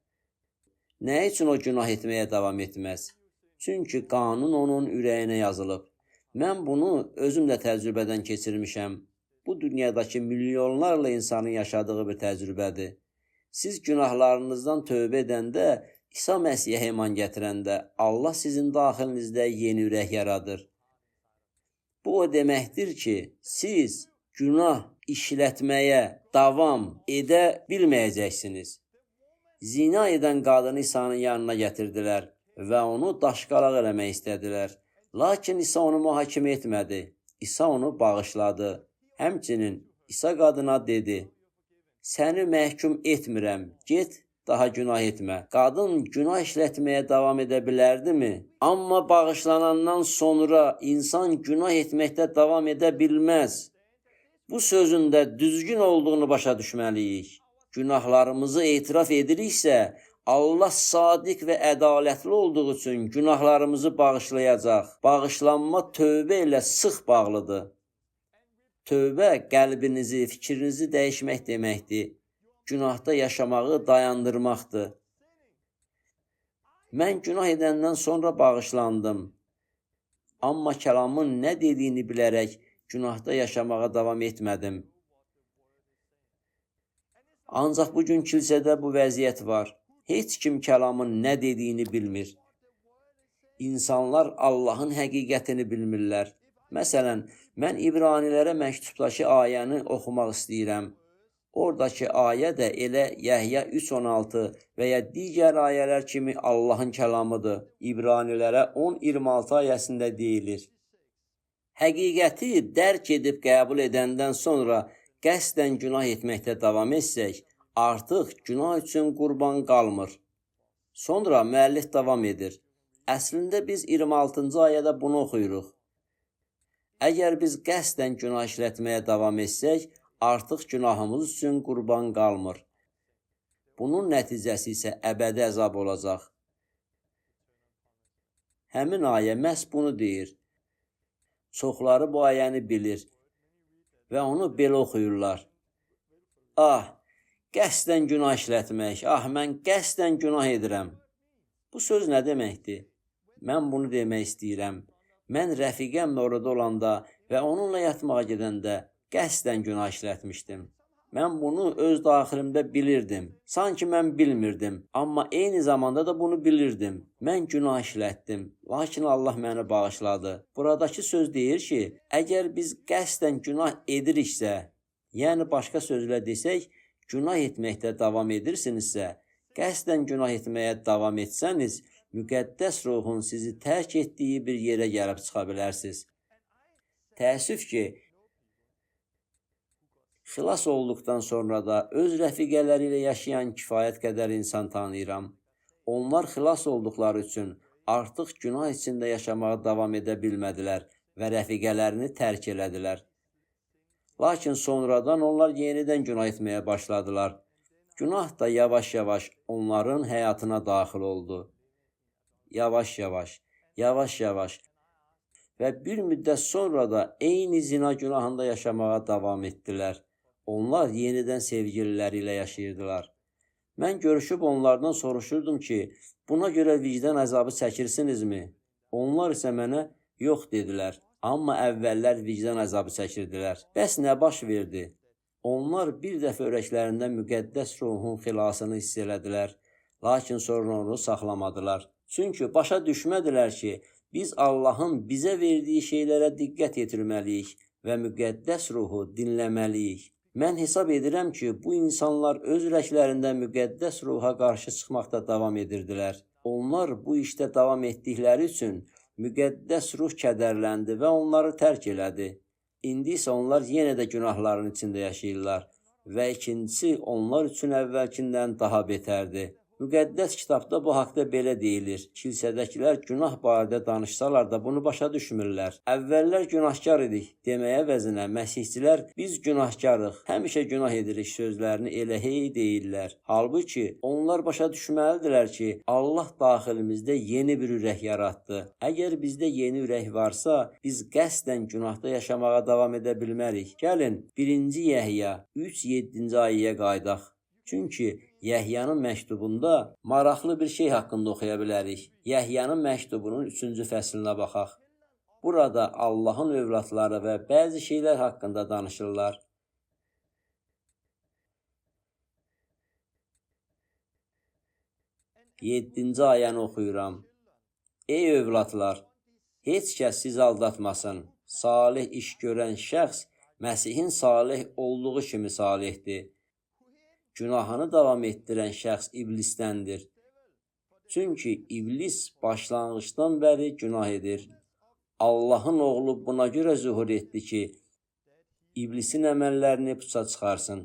Nə üçün o günah etməyə davam etməz? Çünki qanun onun ürəyinə yazılıb. Mən bunu özüm də təcrübədən keçirmişəm. Bu dünyadakı milyonlarla insanın yaşadığı bir təcrübədir. Siz günahlarınızdan tövbə edəndə, İsa Məsihə iman gətirəndə Allah sizin daxilinizdə yeni ürək yaradır. Bu o deməkdir ki, siz günah işlətməyə davam edə bilməyəcəksiniz. Zina edən qadını İsa'nın yanına gətirdilər və onu daşqalaq eləmək istədilər. Lakin İsa onu mühakimə etmədi. İsa onu bağışladı. Həmçinin İsa qadına dedi, səni məhkum etmirəm, get, daha günah etmə. Qadın günah işlətməyə davam edə bilərdimi? Amma bağışlanandan sonra insan günah etməkdə davam edə bilməz. Bu sözün də düzgün olduğunu başa düşməliyik. Günahlarımızı etiraf ediriksə, Allah sadiq və ədalətli olduğu üçün günahlarımızı bağışlayacaq. Bağışlanma tövbə ilə sıx bağlıdır. Tövbə qəlbinizi, fikrinizi dəyişmək deməkdir. Günahda yaşamağı dayandırmaqdır. Mən günah edəndən sonra bağışlandım. Amma kəlamın nə dediyini bilərək günahda yaşamağa davam etmədim. Ancaq bugün kilsədə bu vəziyyət var. Heç kim kəlamın nə dediyini bilmir. İnsanlar Allahın həqiqətini bilmirlər. Məsələn, mən İbranilərə məktubdakı ayəni oxumaq istəyirəm. Oradakı ayə də elə Yəhya 3:16 və ya digər ayələr kimi Allahın kəlamıdır. İbranilərə 10:26 ayəsində deyilir. Həqiqəti dərk edib qəbul edəndən sonra qəsdən günah etməkdə davam etsək, artıq günah üçün qurban qalmır. Sonra müəllif davam edir. Əslində biz 26-cı ayədə bunu oxuyuruq. Əgər biz qəsdən günah işlətməyə davam etsək, artıq günahımız üçün qurban qalmır. Bunun nəticəsi isə əbədi əzab olacaq. Həmin ayə məhz bunu deyir. Çoxları bu ayəni bilir və onu belə oxuyurlar. Ah, qəsdən günah işlətmək, mən qəsdən günah edirəm. Bu söz nə deməkdir? Mən bunu demək istəyirəm. Mən rəfiqəmlə orada olanda və onunla yatmağa gedəndə qəsdən günah işlətmişdim. Mən bunu öz daxilimdə bilirdim. Sanki mən bilmirdim, amma eyni zamanda da bunu bilirdim. Mən günah işlətdim, lakin Allah məni bağışladı. Buradakı söz deyir ki, əgər biz qəsdən günah ediriksə, yəni başqa sözlə desək, günah etməkdə davam edirsinizsə, qəsdən günah etməyə davam etsəniz, müqəddəs ruhun sizi tərk etdiyi bir yerə gəlib çıxa bilərsiniz. Təəssüf ki, xilas olduqdan sonra da öz rəfiqələri ilə yaşayan kifayət qədər insan tanıyıram. Onlar xilas olduqları üçün artıq günah içində yaşamağa davam edə bilmədilər və rəfiqələrini tərk elədilər. Lakin sonradan onlar yenidən günah etməyə başladılar. Günah da yavaş-yavaş onların həyatına daxil oldu. Yavaş-yavaş və bir müddət sonra da eyni zina günahında yaşamağa davam etdilər. Onlar yenidən sevgililəri ilə yaşayırdılar. Mən görüşüb onlardan soruşurdum ki, buna görə vicdan əzabı çəkirsinizmi? Onlar isə mənə yox dedilər. Amma əvvəllər vicdan əzabı çəkirdilər. Bəs nə baş verdi? Onlar bir dəfə ürəklərində müqəddəs ruhun xilasını hiss elədilər. Lakin sonra onu saxlamadılar. Çünki başa düşmədilər ki, biz Allahın bizə verdiyi şeylərə diqqət yetirməliyik və müqəddəs ruhu dinləməliyik. Mən hesab edirəm ki, bu insanlar öz ürəklərində müqəddəs ruha qarşı çıxmaqda davam edirdilər. Onlar bu işdə davam etdikləri üçün müqəddəs ruh kədərləndi və onları tərk elədi. İndi isə onlar yenə də günahların içində yaşayırlar və ikincisi onlar üçün əvvəlkindən daha betərdir. Müqəddəs kitabda bu haqda belə deyilir. Kilsədəkilər günah barədə danışsalar da bunu başa düşmürlər. Əvvəllər günahkar idik deməyə əvəzinə məsihçilər biz günahkarıq, həmişə günah edirik sözlərini elə hey deyirlər. Halbuki onlar başa düşməlidirlər ki, Allah daxilimizdə yeni bir ürək yaratdı. Əgər bizdə yeni ürək varsa, biz qəsdən günahda yaşamağa davam edə bilmərik. Gəlin 1-ci Yəhya 3:7-ci ayəyə qayıdaq. Çünki Yəhyanın məktubunda maraqlı bir şey haqqında oxuya bilərik. Yəhyanın məktubunun 3-cü fəslinə baxaq. Burada Allahın övladları və bəzi şeylər haqqında danışırlar. 7-ci ayəni oxuyuram. Ey övladlar, heç kəs sizi aldatmasın. Salih iş görən şəxs Məsihin salih olduğu kimi salihdir. Günahını davam etdirən şəxs iblisdəndir. Çünki iblis başlanğıçdan bəri günah edir. Allahın oğlu buna görə zühur etdi ki, iblisin əməllərini puça çıxarsın.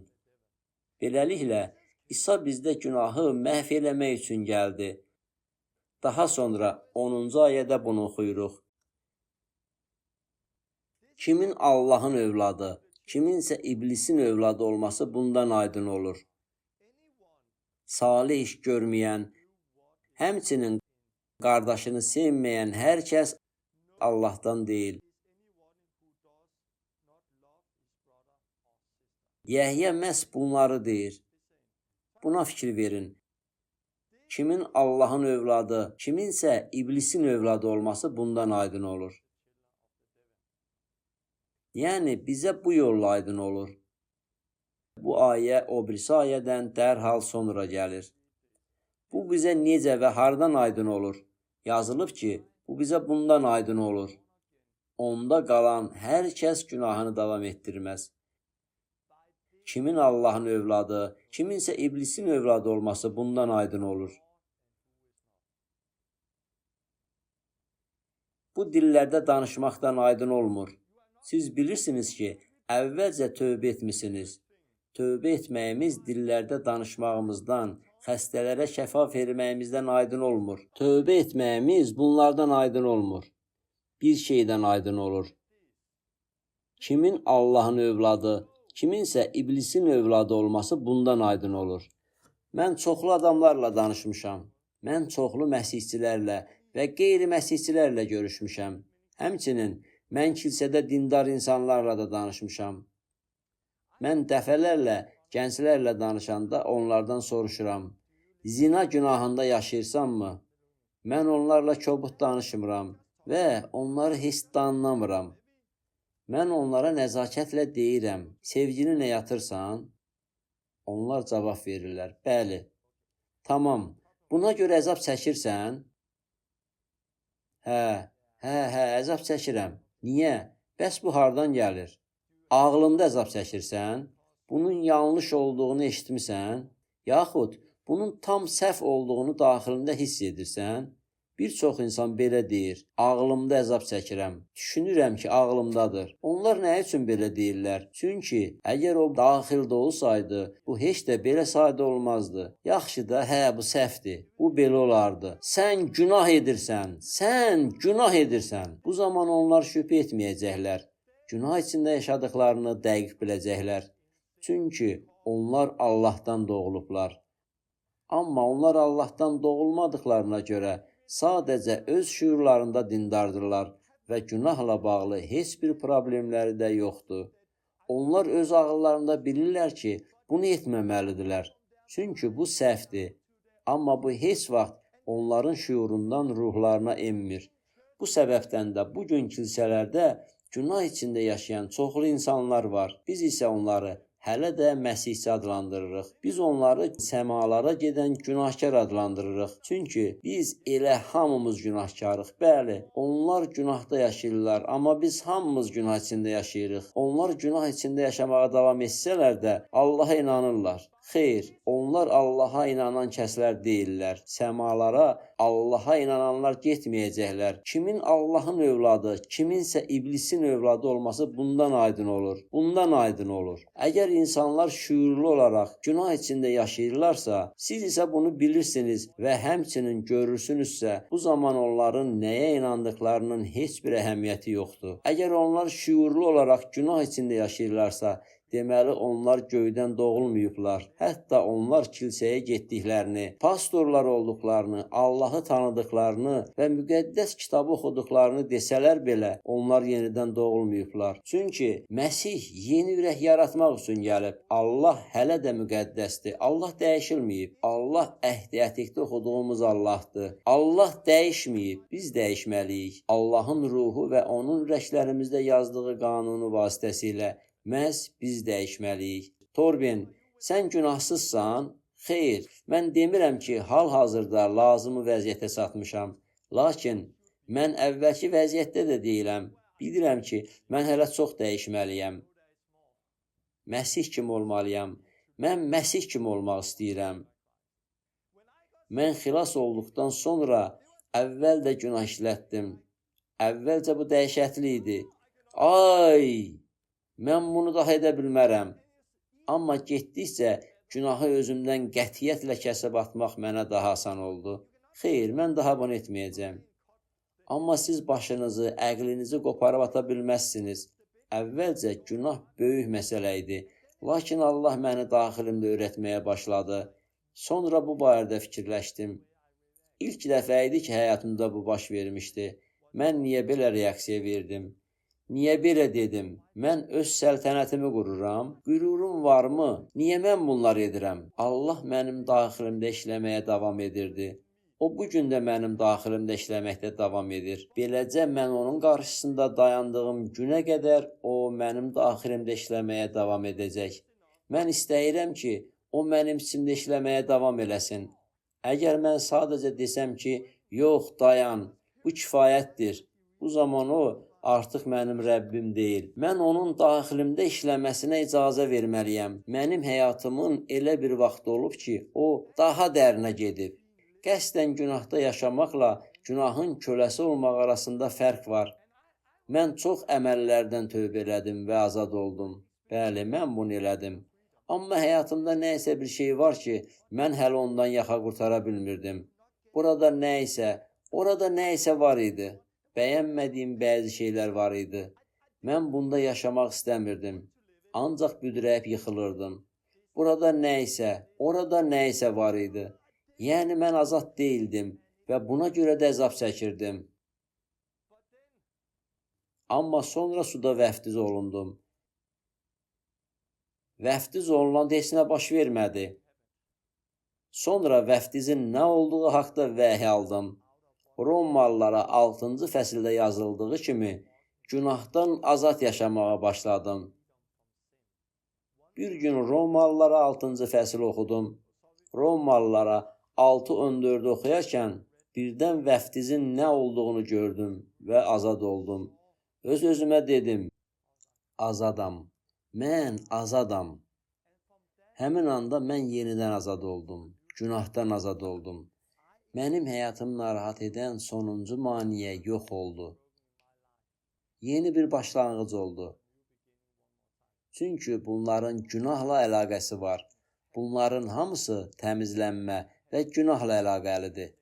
Beləliklə, İsa bizdə günahı məhv eləmək üçün gəldi. Daha sonra 10-cu ayədə bunu oxuyuruq. Kimin Allahın övladı, kiminsə iblisin övladı olması bundan aydın olur. salih iş görməyən, həmçinin qardaşını sevməyən hər kəs Allahdan deyil. Yəhyə məhz bunları deyir. Buna fikir verin. Kimin Allahın övladı, kiminsə iblisin övladı olması bundan aydın olur. Yəni, bizə bu yolla aydın olur. Bu ayə o birisi ayədən dərhal sonra gəlir. Bu bizə necə və hardan aydın olur? Yazılıb ki, bu bizə bundan aydın olur. Onda qalan hər kəs günahını davam etdirməz. Kimin Allahın övladı, kiminsə iblisin övladı olması bundan aydın olur. Bu dillərdə danışmaqdan aydın olmur. Siz bilirsiniz ki, əvvəlcə tövbə etmisiniz. Tövbə etməyimiz dillərdə danışmağımızdan, xəstələrə şəfa verməyimizdən aydın olmur. Tövbə etməyimiz bunlardan aydın olmur. Bir şeydən aydın olur. Kimin Allahın övladı, kiminsə iblisin övladı olması bundan aydın olur. Mən çoxlu adamlarla danışmışam. Mən çoxlu məsihçilərlə və qeyri-məsihçilərlə görüşmüşəm. Həmçinin mən kilsədə dindar insanlarla da danışmışam. Mən dəfələrlə gənclərlə danışanda onlardan soruşuram. Zina günahında yaşayırsanmı? Mən onlarla kobud danışmıram və onları heç danlamıram. Mən onlara nəzakətlə deyirəm, sevgini nə yatırsan? Onlar cavab verirlər, bəli. Tamam, buna görə əzab çəkirsən? Hə, əzab çəkirəm. Niyə? Bəs bu hardan gəlir? Ağlında əzab çəkirsən? Bunun yanlış olduğunu eşitmisən? Yaxud bunun tam səhv olduğunu daxilində hiss edirsən? Bir çox insan belə deyir, ağlımda əzab çəkirəm, düşünürəm ki, ağlımdadır. Onlar nə üçün belə deyirlər? Çünki əgər o daxildə olsaydı, bu heç də belə sadə olmazdı. Yaxşı da, bu səhvdir, bu belə olardı. Sən günah edirsən. Bu zaman onlar şübhə etməyəcəklər. Günah içində yaşadıklarını dəqiq biləcəklər. Çünki onlar Allahdan doğulublar. Amma onlar Allahdan doğulmadıklarına görə sadəcə öz şüurlarında dindardırlar və günahla bağlı heç bir problemləri də yoxdur. Onlar öz ağıllarında bilirlər ki, bunu etməməlidirlər. Çünki bu səhvdir. Amma bu heç vaxt onların şüurundan ruhlarına enmir. Bu səbəbdən də bugün kilsələrdə günah içində yaşayan çoxlu insanlar var. Biz isə onları hələ də məsihçi adlandırırıq. Biz onları səmalara gedən günahkar adlandırırıq. Çünki biz elə hamımız günahkarıq. Bəli, onlar günahda yaşayırlar, amma biz hamımız günah içində yaşayırıq. Onlar günah içində yaşamağa davam etsələr də Allaha inanırlar. Xeyr, onlar Allaha inanan kəslər deyirlər. Səmalara Allaha inananlar getməyəcəklər. Kimin Allahın övladı, kiminsə iblisin övladı olması bundan aydın olur. Əgər insanlar şüurlu olaraq günah içində yaşayırlarsa, siz isə bunu bilirsiniz və həmçinin görürsünüzsə, bu zaman onların nəyə inandıqlarının heç bir əhəmiyyəti yoxdur. Əgər onlar şüurlu olaraq günah içində yaşayırlarsa, deməli, onlar göydən doğulmayıblar. Hətta onlar kilsəyə getdiklərini, pastorlar olduqlarını, Allahı tanıdıqlarını və müqəddəs kitabı oxuduqlarını desələr belə, onlar yenidən doğulmayıblar. Çünki Məsih yeni ürək yaratmaq üçün gəlib. Allah hələ də müqəddəsdir. Allah dəyişilməyib. Allah əhd-i ətiqdə oxuduğumuz Allahdır. Allah dəyişməyib. Biz dəyişməliyik. Allahın ruhu və onun ürəklərimizdə yazdığı qanunu vasitəsilə məhz biz dəyişməliyik. Torben, sən günahsızsan? Xeyr, mən demirəm ki, hal-hazırda lazımı vəziyyətə çatmışam. Lakin mən əvvəlki vəziyyətdə də deyiləm. Bilirəm ki, mən hələ çox dəyişməliyəm. Məsih kimi olmalıyam. Mən Məsih kimi olmaq istəyirəm. Mən xilas olduqdan sonra əvvəl də günah işlətdim. Əvvəlcə bu dəhşətli idi. Mən bunu daha edə bilmərəm. Amma getdikcə günahı özümdən qətiyyətlə kəsib atmaq mənə daha asan oldu. Xeyr, mən daha bunu etməyəcəm. Amma siz başınızı, əqlinizi qoparıb ata bilməzsiniz. Əvvəlcə günah böyük məsələ idi. Lakin Allah məni daxilimdə öyrətməyə başladı. Sonra bu barədə fikirləşdim. İlk dəfə idi ki, həyatımda bu baş vermişdi. Mən niyə belə reaksiya verdim? Niyə belə dedim? Mən öz səltənətimi qururam. Qürurum varmı? Niyə mən bunları edirəm? Allah mənim daxilimdə işləməyə davam edirdi. O bu gün də mənim daxilimdə işləməkdə davam edir. Beləcə mən onun qarşısında dayandığım günə qədər o mənim daxilimdə işləməyə davam edəcək. Mən istəyirəm ki, o mənim içimdə işləməyə davam eləsin. Əgər mən sadəcə desəm ki, yox, dayan, bu kifayətdir, bu zaman o artıq mənim Rəbbim deyil. Mən onun daxilimdə işləməsinə icazə verməliyəm. Mənim həyatımın elə bir vaxt olub ki, o daha dərinə gedib. Qəsdən günahda yaşamaqla günahın köləsi olmaq arasında fərq var. Mən çox əməllərdən tövbə elədim və azad oldum. Bəli, mən bunu elədim. Amma həyatımda nəysə bir şey var ki, mən hələ ondan yaxa qurtara bilmirdim. Orada nəysə var idi. Bəyənmədiyim bəzi şeylər var idi. Mən bunda yaşamaq istəmirdim. Ancaq büdrəyib yıxılırdım. Orada nəysə var idi. Yəni mən azad deyildim və buna görə də əzab çəkirdim. Amma sonra suda vəftiz olundum. Vəftiz olunan heç nə baş vermədi. Sonra vəftizin nə olduğu haqda vəhy aldım. Romalılara 6-cı fəsildə yazıldığı kimi günahdan azad yaşamağa başladım. Bir gün Romalılara 6-cı fəsil oxudum. Romalılara 6:14 oxuyarkən birdən vəftizin nə olduğunu gördüm və azad oldum. Öz-özümə dedim, azadam. Mən azadam. Həmin anda mən yenidən azad oldum. Günahdan azad oldum. Mənim həyatımı narahat edən sonuncu maneə yox oldu. Yeni bir başlanğıc oldu. Çünki bunların günahla əlaqəsi var. Bunların hamısı təmizlənmə və günahla əlaqəlidir.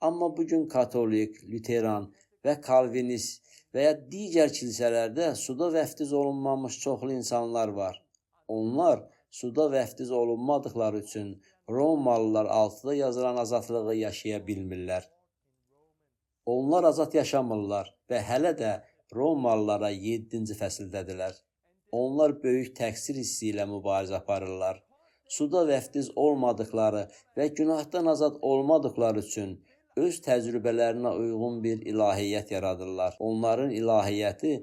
Amma bugün katolik, lüteran və kalvinist və ya digər kilsələrdə suda vəftiz olunmamış çoxlu insanlar var. Onlar suda vəftiz olunmadıqları üçün Romalılar 6-da yazılan azadlığı yaşaya bilmirlər. Onlar azad yaşamırlar və hələ də Romalılara 7-ci fəsildədirlər. Onlar böyük təqsir hissi ilə mübarizə aparırlar. Suda vəftiz olmadıqları və günahdan azad olmadıqları üçün öz təcrübələrinə uyğun bir ilahiyyət yaradırlar. Onların ilahiyyəti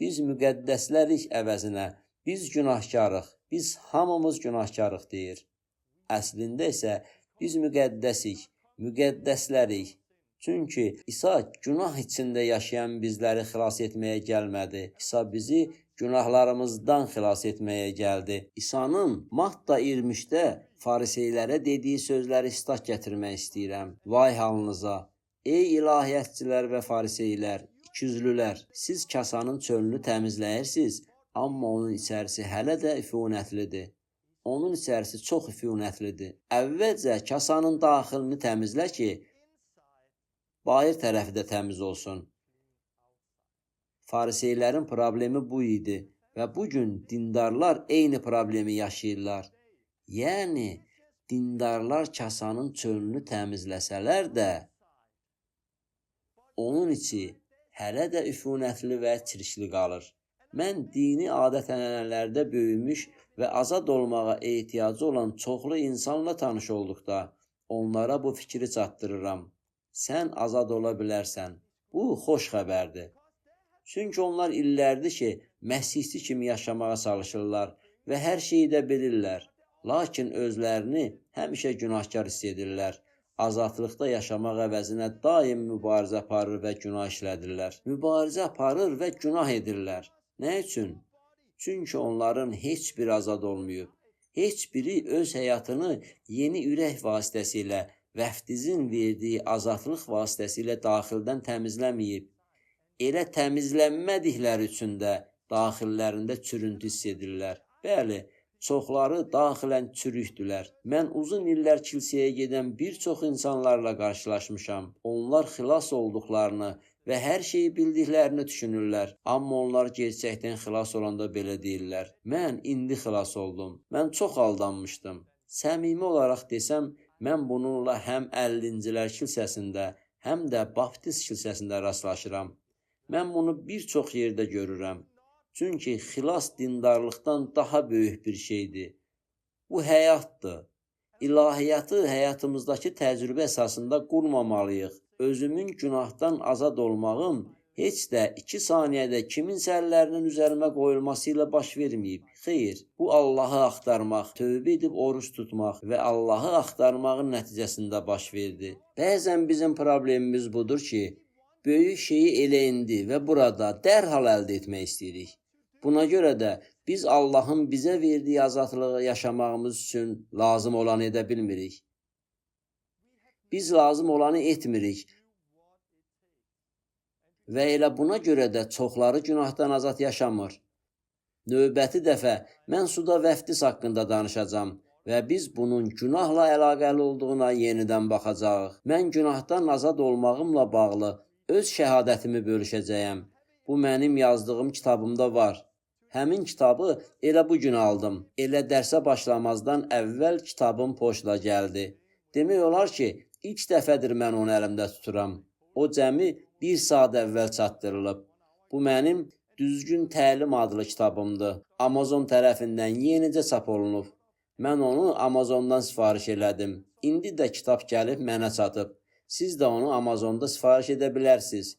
biz müqəddəslərik əvəzinə biz günahkarıq, biz hamımız günahkarıq deyir. Əslində isə biz müqəddəslərik. Çünki İsa günah içində yaşayan bizləri xilas etməyə gəlmədi. İsa bizi günahlarımızdan xilas etməyə gəldi. İsa'nın Matta 23-də fariseylərə dediyi sözləri istat gətirmək istəyirəm. Vay halınıza! Ey ilahiyyətçilər və fariseylər, ikiyüzlülər! Siz kasanın çölünü təmizləyirsiniz, amma onun içərisi hələ də üfunətlidir. Onun içərisi çox üfunətlidir. Əvvəlcə kasanın daxilini təmizlə ki, bayır tərəfi də təmiz olsun. Fariseylərin problemi bu idi və bugün dindarlar eyni problemi yaşayırlar. Yəni, dindarlar kasanın çölünü təmizləsələr də, onun içi hələ də üfunətli və çirkli qalır. Mən dini adət-ənənələrdə böyümüş və azad olmağa ehtiyacı olan çoxlu insanla tanış olduqda, onlara bu fikri çatdırıram. Sən azad ola bilərsən. Bu, xoş xəbərdir. Çünki onlar illərdir ki, məsihçi kimi yaşamağa çalışırlar və hər şeyi də bilirlər. Lakin özlərini həmişə günahkar hiss edirlər. Azadlıqda yaşamaq əvəzinə daim mübarizə aparır və günah işlədirlər. Mübarizə aparır və günah edirlər. Nə üçün? Çünki onların heç biri azad olmayıb. Heç biri öz həyatını yeni ürək vasitəsilə, vəftizin verdiyi azadlıq vasitəsilə daxildən təmizləməyib. Elə təmizlənmədikləri üçün də daxillərində çürüntü hiss edirlər. Bəli, çoxları daxilən çürükdülər. Mən uzun illər kilsəyə gedən bir çox insanlarla qarşılaşmışam. Onlar xilas olduqlarını və hər şeyi bildiklərini düşünürlər. Amma onlar gerçəkdən xilas olanda belə deyirlər. Mən indi xilas oldum. Mən çox aldanmışdım. Səmimi olaraq desəm, mən bununla həm 50-cilər kilsəsində, həm də Baptist kilsəsində rastlaşıram. Mən bunu bir çox yerdə görürəm. Çünki xilas dindarlıqdan daha böyük bir şeydir. Bu həyatdır. İlahiyyatı həyatımızdakı təcrübə əsasında qurmamalıyıq. Özümün günahdan azad olmağım heç də 2 saniyədə kiminsə əllərinin üzərimə qoyulması ilə baş verməyib. Xeyr, bu Allahı axtarmaq, tövbə edib oruç tutmaq və Allahı axtarmağın nəticəsində baş verdi. Bəzən bizim problemimiz budur ki, böyük şeyi elə indi və burada dərhal əldə etmək istəyirik. Buna görə də biz Allahın bizə verdiyi azadlığı yaşamağımız üçün lazım olanı edə bilmirik. Biz lazım olanı etmirik. Və elə buna görə də çoxları günahdan azad yaşamır. Növbəti dəfə mən suda vəftiz haqqında danışacağam və biz bunun günahla əlaqəli olduğuna yenidən baxacağıq. Mən günahdan azad olmağımla bağlı öz şəhadətimi bölüşəcəyəm. Bu mənim yazdığım kitabımda var. Həmin kitabı elə bu gün aldım. Elə dərsə başlamazdan əvvəl kitabım poçtla gəldi. Demək olar ki, ilk dəfədir mən onu əlimdə tuturam. O cəmi 1 saat əvvəl çatdırılıb. Bu mənim Düzgün Təlim adlı kitabımdır. Amazon tərəfindən yenicə çap olunub. Mən onu Amazondan sifariş elədim. İndi də kitab gəlib mənə çatıb. Siz də onu Amazonda sifariş edə bilərsiniz.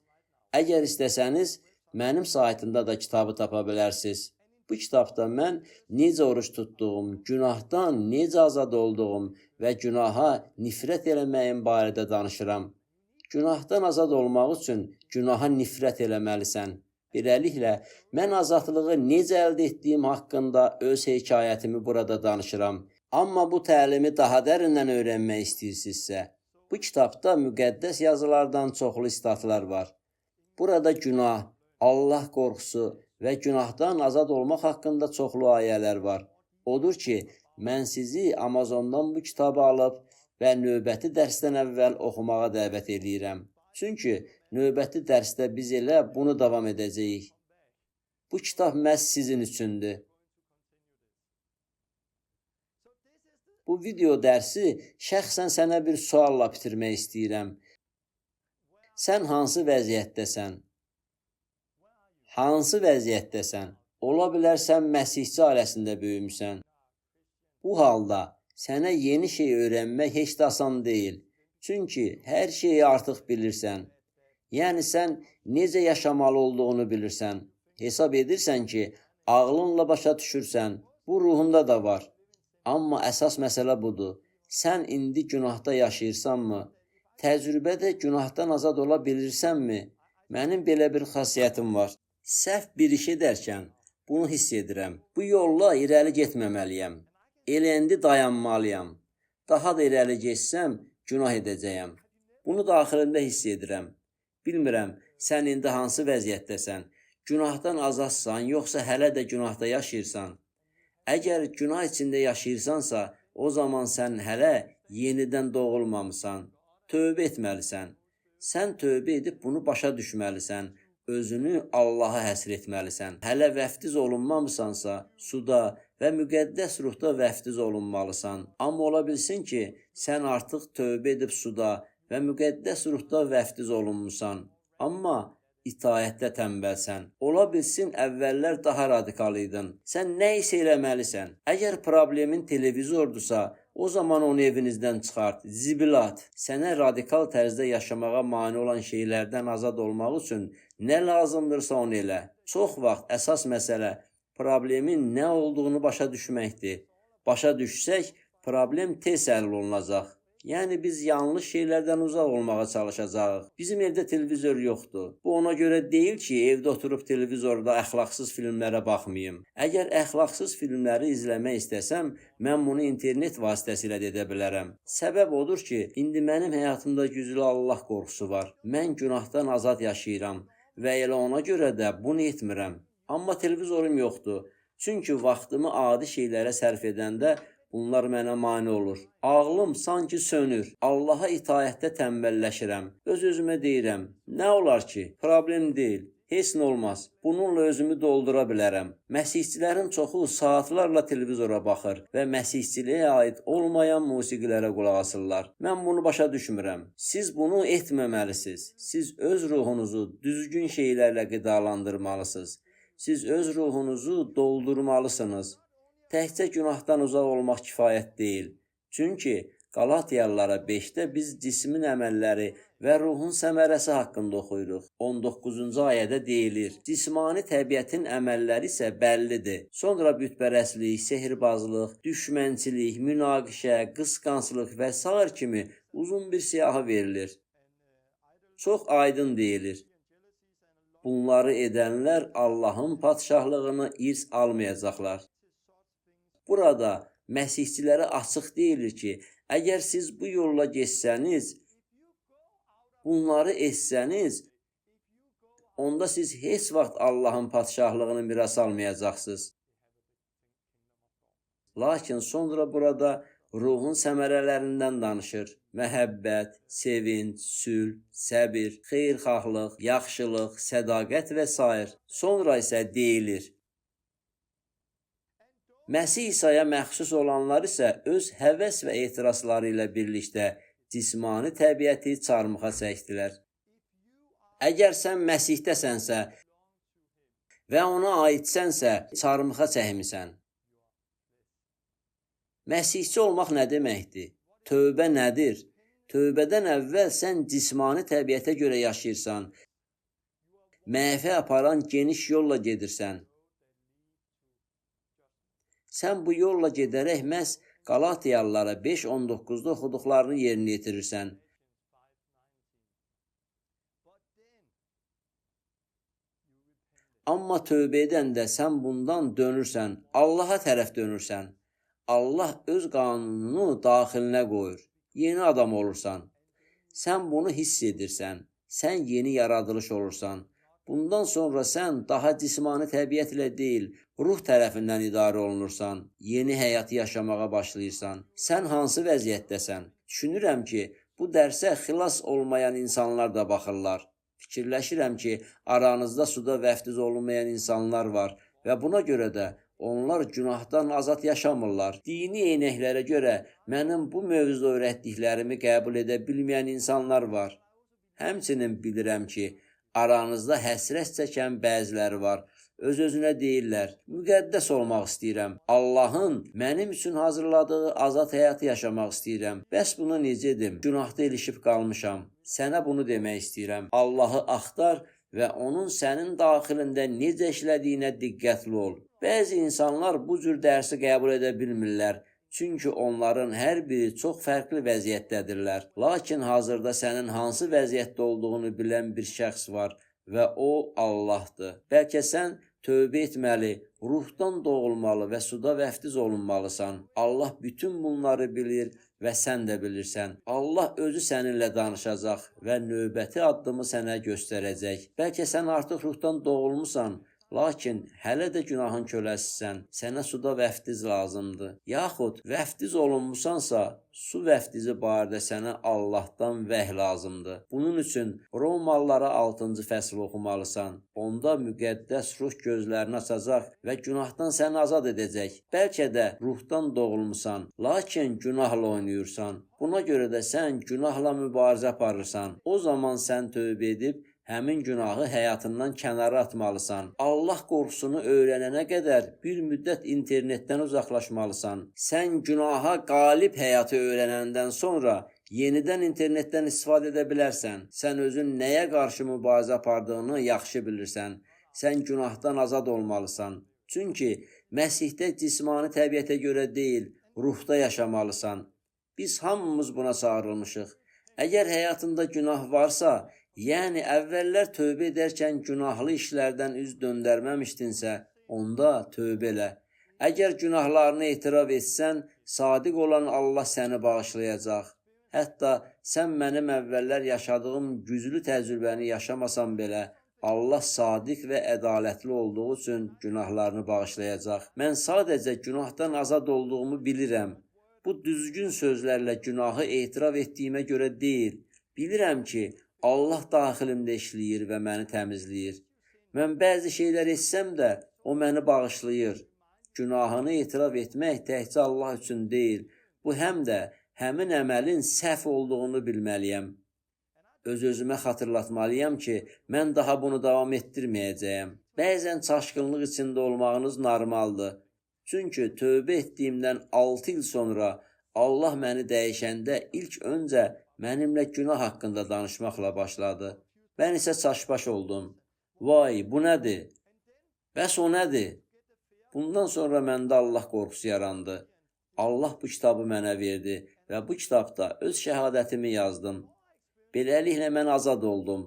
Əgər istəsəniz, mənim saytımda da kitabı tapa bilərsiniz. Bu kitabda mən necə oruç tutduğum, günahdan necə azad olduğum və günaha nifrət eləməyim barədə danışıram. Günahdan azad olmaq üçün günaha nifrət eləməlisən. Beləliklə, mən azadlığı necə əldə etdiyim haqqında öz hekayətimi burada danışıram. Amma bu təlimi daha dərindən öyrənmək istəyirsinizsə, bu kitabda müqəddəs yazılardan çoxlu statlar var. Burada günah, Allah qorxusu və günahdan azad olmaq haqqında çoxlu ayələr var. Odur ki, mən sizi Amazondan bu kitabı alıb və növbəti dərsdən əvvəl oxumağa dəvət edirəm. Çünki növbəti dərsdə biz elə bunu davam edəcəyik. Bu kitab məhz sizin üçündür. Bu video dərsi şəxsən sənə bir sualla bitirmək istəyirəm. Sən hansı vəziyyətdəsən? Hansı vəziyyətdəsən? Ola bilər sən məsihçi ailəsində böyümüsən. Bu halda sənə yeni şey öyrənmək heç də asan deyil. Çünki hər şeyi artıq bilirsən. Yəni sən necə yaşamalı olduğunu bilirsən. Hesab edirsən ki, ağlınla başa düşürsən. Bu ruhunda da var. Amma əsas məsələ budur. Sən indi günahda yaşayırsanmı? Təcrübədə günahdan azad ola bilirsənmi? Mənim belə bir xasiyyətim var. Səhv bir iş edərkən bunu hiss edirəm. Bu yolla irəli getməməliyəm. Elə indi dayanmalıyam. Daha da irəli geçsəm günah edəcəyəm. Bunu daxilində hiss edirəm. Bilmirəm, sən indi hansı vəziyyətdəsən? Günahdan azadsan, yoxsa hələ də günahda yaşayırsan? Əgər günah içində yaşayırsansa, o zaman sən hələ yenidən doğulmamısan. Tövbə etməlisən. Sən tövbə edib bunu başa düşməlisən. Özünü Allaha həsr etməlisən. Hələ vəftiz olunmamısansa, suda və müqəddəs ruhda vəftiz olunmalısan. Amma ola bilsin ki, sən artıq tövbə edib suda və müqəddəs ruhda vəftiz olunmusan. Amma itaətdə tənbəlsən. Ola bilsin əvvəllər daha radikal idin. Sən nə isə eləməlisən. Əgər problemin televizordursa, o zaman onu evinizdən çıxart, zibilat. Sənə radikal tərzdə yaşamağa mane olan şeylərdən azad olmaq üçün nə lazımdırsa onu elə. Çox vaxt əsas məsələ problemin nə olduğunu başa düşməkdir. Başa düşsək, problem tez həll olunacaq. Yəni biz yanlış şeylərdən uzaq olmağa çalışacağıq. Bizim evdə televizor yoxdur. Bu ona görə deyil ki, evdə oturub televizorda əxlaqsız filmlərə baxmayım. Əgər əxlaqsız filmləri izləmək istəsəm, mən bunu internet vasitəsilə də edə bilərəm. Səbəb odur ki, indi mənim həyatımda güclü Allah qorxusu var. Mən günahdan azad yaşayıram və elə ona görə də bunu etmirəm. Amma televizorum yoxdur. Çünki vaxtımı adi şeylərə sərf edəndə bunlar mənə mane olur. Ağlım sanki sönür. Allaha itaətdə tənbəlləşirəm. Öz-özümə deyirəm, nə olar ki? Problem deyil. Heç nə olmaz. Bununla özümü doldura bilərəm. Məsihçilərin çoxu saatlarla televizora baxır və məsihçiliyə aid olmayan musiqilərə qulaq asırlar. Mən bunu başa düşmürəm. Siz bunu etməməlisiniz. Siz öz ruhunuzu düzgün şeylərlə qidalandırmalısınız. Siz öz ruhunuzu doldurmalısınız. Təkcə günahdan uzaq olmaq kifayət deyil. Çünki Qalatiyalılara 5-də biz cismin əməlləri və ruhun səmərəsi haqqında oxuyuruq. 19-cu ayədə deyilir: Cismani təbiətin əməlləri isə bəllidir. Sonra bütpərəstlik, sehirbazlıq, düşmənçilik, münaqişə, qısqanclıq və sair kimi uzun bir siyahı verilir. Çox aydın deyilir. Bunları edənlər Allahın padşahlığını irs almayacaqlar. Burada məsihçilərə açıq deyilir ki, əgər siz bu yolla geçsəniz, bunları etsəniz, onda siz heç vaxt Allahın padşahlığını miras almayacaqsınız. Lakin sonra burada ruhun səmərələrindən danışır. Məhəbbət, sevinç, sülh, səbir, xeyirxahlıq, yaxşılıq, sədaqət və s. Sonra isə deyilir: Məsih İsa'ya məxsus olanlar isə öz həvəs və etirazları ilə birlikdə cismani təbiəti çarmıxa çəkdilər. Əgər sən Məsihdəsənsə və ona aidsənsə, çarmıxa çəkmisən. Məsihçi olmaq nə deməkdir? Tövbə nədir? Tövbədən əvvəl sən cismani təbiətə görə yaşayırsan. Mənfə aparan geniş yolla gedirsən. Sən bu yolla gedərək məhz Qalatiyalılara 5:19-da oxuduqlarını yerinə yetirirsən. Amma tövbə edəndə sən bundan dönürsən, Allaha tərəf dönürsən. Allah öz qanununu daxilinə qoyur. Yeni adam olursan. Sən bunu hiss edirsən. Sən yeni yaradılış olursan. Bundan sonra sən daha cismani təbiət ilə deyil, ruh tərəfindən idarə olunursan. Yeni həyatı yaşamağa başlayırsan. Sən hansı vəziyyətdəsən? Düşünürəm ki, bu dərsə xilas olmayan insanlar da baxırlar. Fikirləşirəm ki, aranızda suda vəftiz olunmayan insanlar var və buna görə də onlar günahdan azad yaşamırlar. Dini eynəklərə görə mənim bu mövzuda öyrətdiklərimi qəbul edə bilməyən insanlar var. Həmçinin bilirəm ki, aranızda həsrət çəkən bəziləri var. Öz-özünə deyirlər: müqəddəs olmaq istəyirəm. Allahın mənim üçün hazırladığı azad həyatı yaşamaq istəyirəm. Bəs bunu necə edim? Günahda ilişib qalmışam. Sənə bunu demək istəyirəm. Allahı axtar və onun sənin daxilində necə işlədiyinə diqqətli ol. Bəzi insanlar bu cür dərsi qəbul edə bilmirlər. Çünki onların hər biri çox fərqli vəziyyətdədirlər. Lakin hazırda sənin hansı vəziyyətdə olduğunu bilən bir şəxs var və o Allahdır. Bəlkə sən tövbə etməli, ruhdan doğulmalı və suda vəftiz olunmalısan. Allah bütün bunları bilir və sən də bilirsən. Allah özü səninlə danışacaq və növbəti addımı sənə göstərəcək. Bəlkə sən artıq ruhdan doğulmusan, lakin hələ də günahın köləsisən, sənə suda vəftiz lazımdır. Yaxud vəftiz olunmusansa, su vəftizi barədə sənə Allahdan vəhy lazımdır. Bunun üçün Romalılara 6-cı fəsl oxumalısan. Onda müqəddəs ruh gözlərini açacaq və günahdan səni azad edəcək. Bəlkə də ruhdan doğulmusan, lakin günahla oynayırsan. Buna görə də sən günahla mübarizə aparırsan. O zaman sən tövbə edib həmin günahı həyatından kənara atmalısan. Allah qorxusunu öyrənənə qədər bir müddət internetdən uzaqlaşmalısan. Sən günaha qalib həyatı öyrənəndən sonra yenidən internetdən istifadə edə bilərsən. Sən özün nəyə qarşı mübarizə apardığını yaxşı bilirsən. Sən günahdan azad olmalısan. Çünki Məsihdə cismani təbiətə görə deyil, ruhda yaşamalısan. Biz hamımız buna çağırılmışıq. Əgər həyatında günah varsa, yəni əvvəllər tövbə edərkən günahlı işlərdən üz döndərməmişdinsə, onda tövbə elə. Əgər günahlarını etiraf etsən, sadiq olan Allah səni bağışlayacaq. Hətta sən mənim əvvəllər yaşadığım güclü təcrübəni yaşamasan belə, Allah sadiq və ədalətli olduğu üçün günahlarını bağışlayacaq. Mən sadəcə günahdan azad olduğumu bilirəm. Bu düzgün sözlərlə günahı etiraf etdiyimə görə deyil. Bilirəm ki, Allah daxilimdə işləyir və məni təmizləyir. Mən bəzi şeylər etsəm də, o məni bağışlayır. Günahını etiraf etmək təkcə Allah üçün deyil, bu həm də həmin əməlin səhv olduğunu bilməliyəm. Öz-özümə xatırlatmalıyam ki, mən daha bunu davam etdirməyəcəyəm. Bəzən çaşqınlıq içində olmağınız normaldır. Çünki tövbə etdiyimdən 6 il sonra Allah məni dəyişəndə ilk öncə mənimlə günah haqqında danışmaqla başladı. Mən isə çaşbaş oldum. Vay, bu nədir? Bəs o nədir? Bundan sonra məndə Allah qorxusu yarandı. Allah bu kitabı mənə verdi və bu kitabda öz şəhadətimi yazdım. Beləliklə mən azad oldum.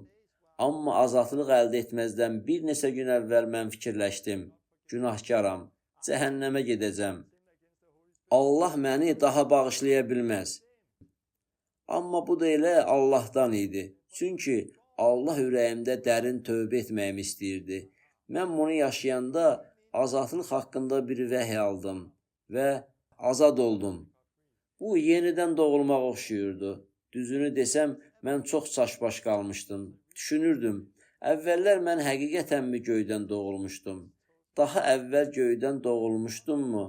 Amma azadlıq əldə etməzdən bir neçə gün əvvəl mən fikirləşdim. Günahkaram, cəhənnəmə gedəcəm. Allah məni daha bağışlaya bilməz. Amma bu da elə Allahdan idi. Çünki Allah ürəyimdə dərin tövbə etməyimi istəyirdi. Mən bunu yaşayanda azadlıq haqqında bir vəhy aldım və azad oldum. Bu yenidən doğulmağa oxşuyurdu. Düzünü desəm, mən çox çaşbaş qalmışdım. Düşünürdüm, əvvəllər mən həqiqətənmi göydən doğulmuşdum? Daha əvvəl göydən doğulmuşdummu?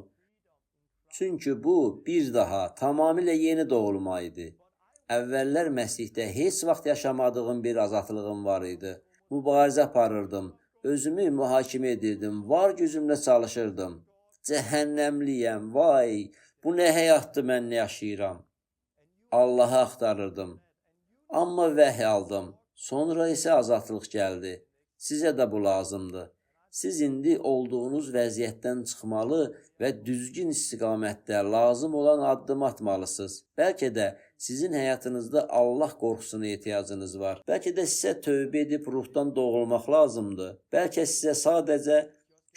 Çünki bu bir daha tamamilə yeni doğulma idi. Əvvəllər Məsihdə heç vaxt yaşamadığım bir azadlığım var idi. Mübarizə aparırdım. Özümü mühakimə edirdim, var gücümlə çalışırdım. Cəhənnəmliyəm, vay, bu nə həyatdır mən yaşayıram. Allahı axtarırdım. Amma vəhy aldım, sonra isə azadlıq gəldi. Sizə də bu lazımdır. Siz indi olduğunuz vəziyyətdən çıxmalı və düzgün istiqamətdə lazım olan addım atmalısınız. Bəlkə də sizin həyatınızda Allah qorxusuna ehtiyacınız var. Bəlkə də sizə tövbə edib ruhdan doğulmaq lazımdır. Bəlkə sizə sadəcə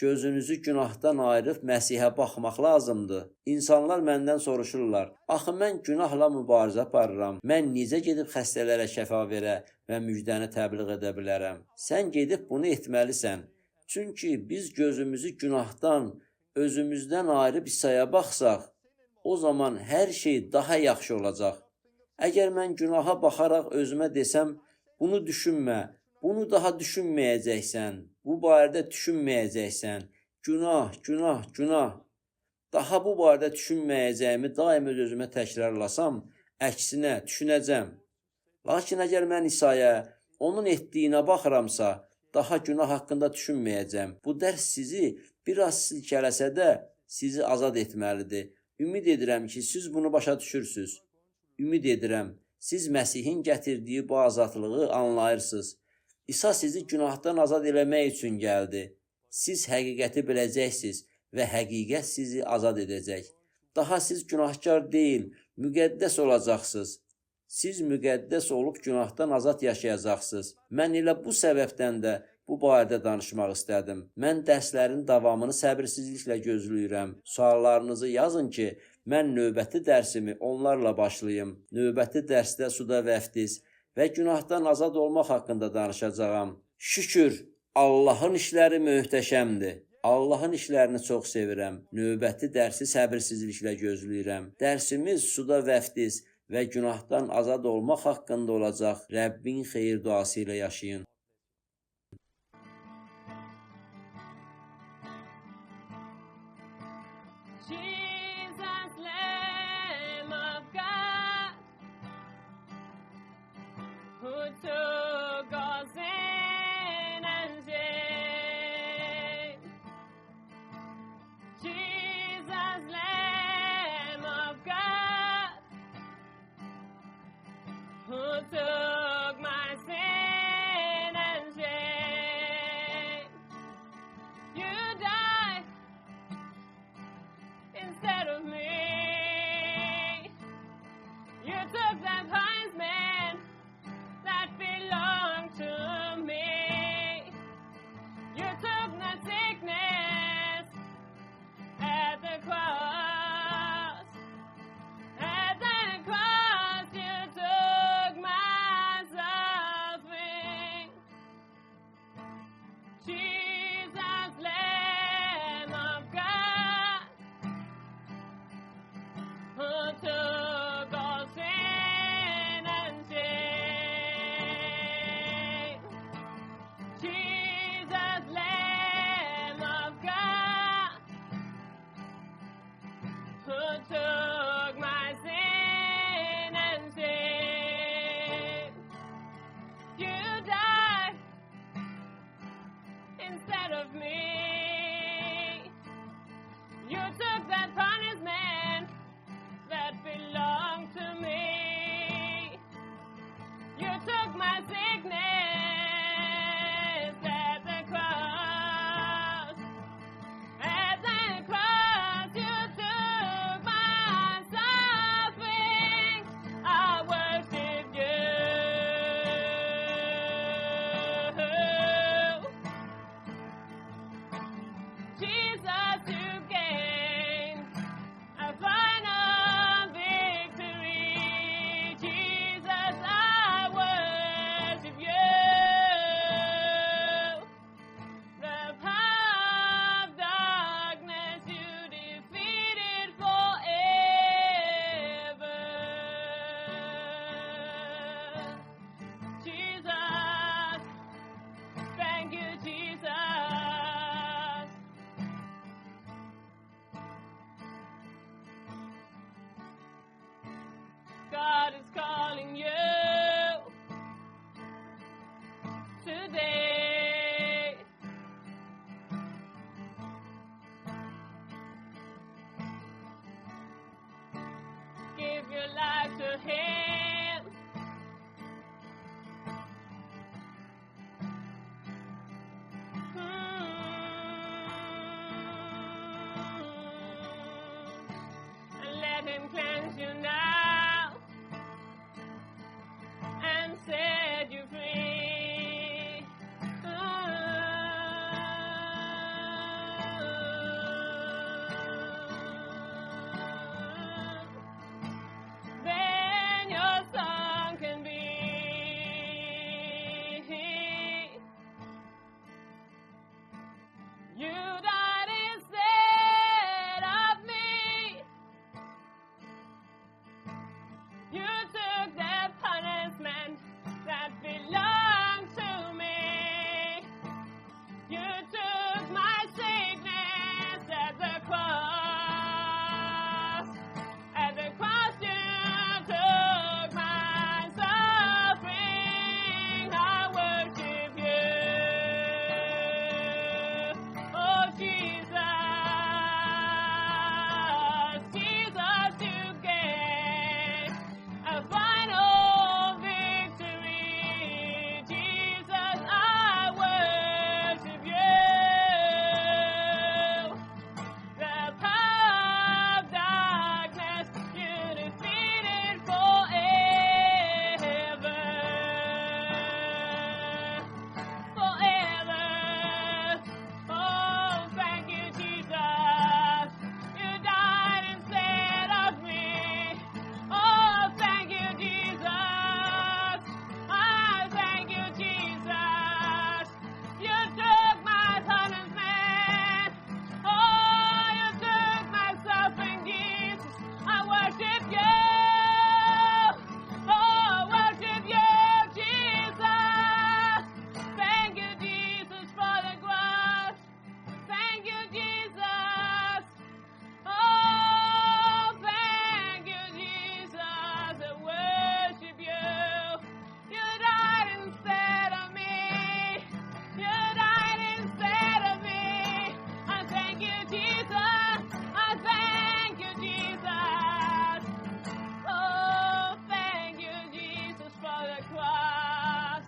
gözünüzü günahdan ayırıb Məsihə baxmaq lazımdır. İnsanlar məndən soruşurlar, axı mən günahla mübarizə aparıram. Mən necə gedib xəstələrə şəfa verə və müjdəni təbliğ edə bilərəm? Sən gedib bunu etməlisən. Çünki biz gözümüzü günahdan, özümüzdən ayırıb İsa'ya baxsaq, o zaman hər şey daha yaxşı olacaq. Əgər mən günaha baxaraq özümə desəm, bunu düşünmə, bunu daha düşünməyəcəksən, bu barədə düşünməyəcəksən, günah, günah, günah. Daha bu barədə düşünməyəcəyimi daim öz-özümə təkrarlasam, əksinə düşünəcəm. Lakin əgər mən İsa'ya, onun etdiyinə baxıramsa, daha günah haqqında düşünməyəcəm. Bu dərs sizi biraz silkələsə də sizi azad etməlidir. Ümid edirəm ki, siz bunu başa düşürsünüz. Ümid edirəm, siz Məsihin gətirdiyi bu azadlığı anlayırsınız. İsa sizi günahdan azad eləmək üçün gəldi. Siz həqiqəti biləcəksiniz və həqiqət sizi azad edəcək. Daha siz günahkar deyil, müqəddəs olacaqsınız. Siz müqəddəs olub günahdan azad yaşayacaqsınız. Mən elə bu səbəbdən də bu barədə danışmaq istədim. Mən dərslərin davamını səbirsizliklə gözləyirəm. Suallarınızı yazın ki, mən növbəti dərsimi onlarla başlayım. Növbəti dərsdə suda vəftiz və günahdan azad olmaq haqqında danışacağam. Şükür, Allahın işləri möhtəşəmdir. Allahın işlərini çox sevirəm. Növbəti dərsi səbirsizliklə gözləyirəm. Dərsimiz suda vəftiz və günahdan azad olmaq haqqında olacaq. Rəbbin xeyir duası ilə yaşayın. Jesus, Lamb of God, who took our sin and shame. Jesus, Lamb of God, who took my sin and shame. You died instead of me. You took that punishment that belonged to me. You took that sickness at the cross. At the cross, you took my suffering. Jesus, Lamb of God, who took all sin and shame. Jesus, to Him. Let Him cleanse you now and set you free. Then your song can be, you died instead of me. You took the punishment that belonged to me. You took my sickness at the cross. At the cross you took my suffering. I worship you. Oh Jesus, Jesus, you gave a final victory. Jesus, I worship you. The power of darkness you defeated forever. Forever. Oh, thank you, Jesus. You died instead of me. Oh, thank you, Jesus. I thank you, Jesus. You took my punishment. Oh, you took my suffering, Jesus. I worship you. Oh, worship you, Jesus. Thank you, Jesus, for the cross. Thank you, Jesus. Oh, thank you, Jesus. I worship you. You died instead of me. You died instead of me. I thank you, Jesus. I thank you, Jesus. Oh, thank you, Jesus, for the cross.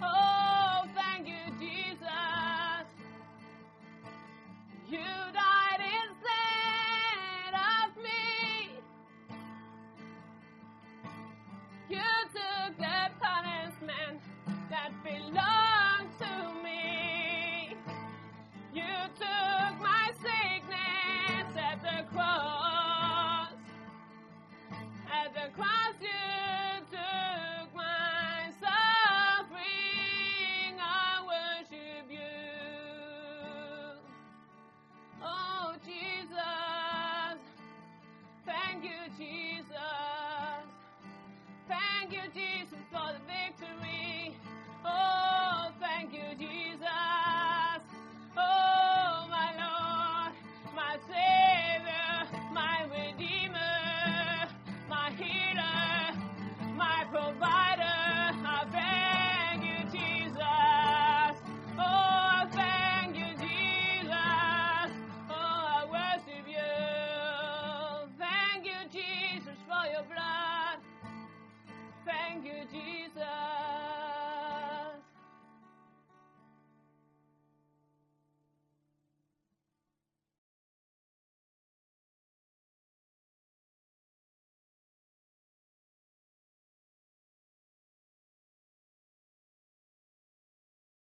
Oh, thank you, Jesus. You died instead of me. You took the punishment that belonged to me. You took my sickness at the cross. At the cross you took my suffering. I worship you. Oh, Jesus. Thank you, Jesus. Thank you, Jesus, for the victory. Oh, thank you, Jesus. Oh, my Lord, my Savior, my Redeemer, my Healer, my Provider. I thank you, Jesus. Oh, thank you, Jesus. Oh, I worship you. Thank you, Jesus, for your blood. Thank you, Jesus.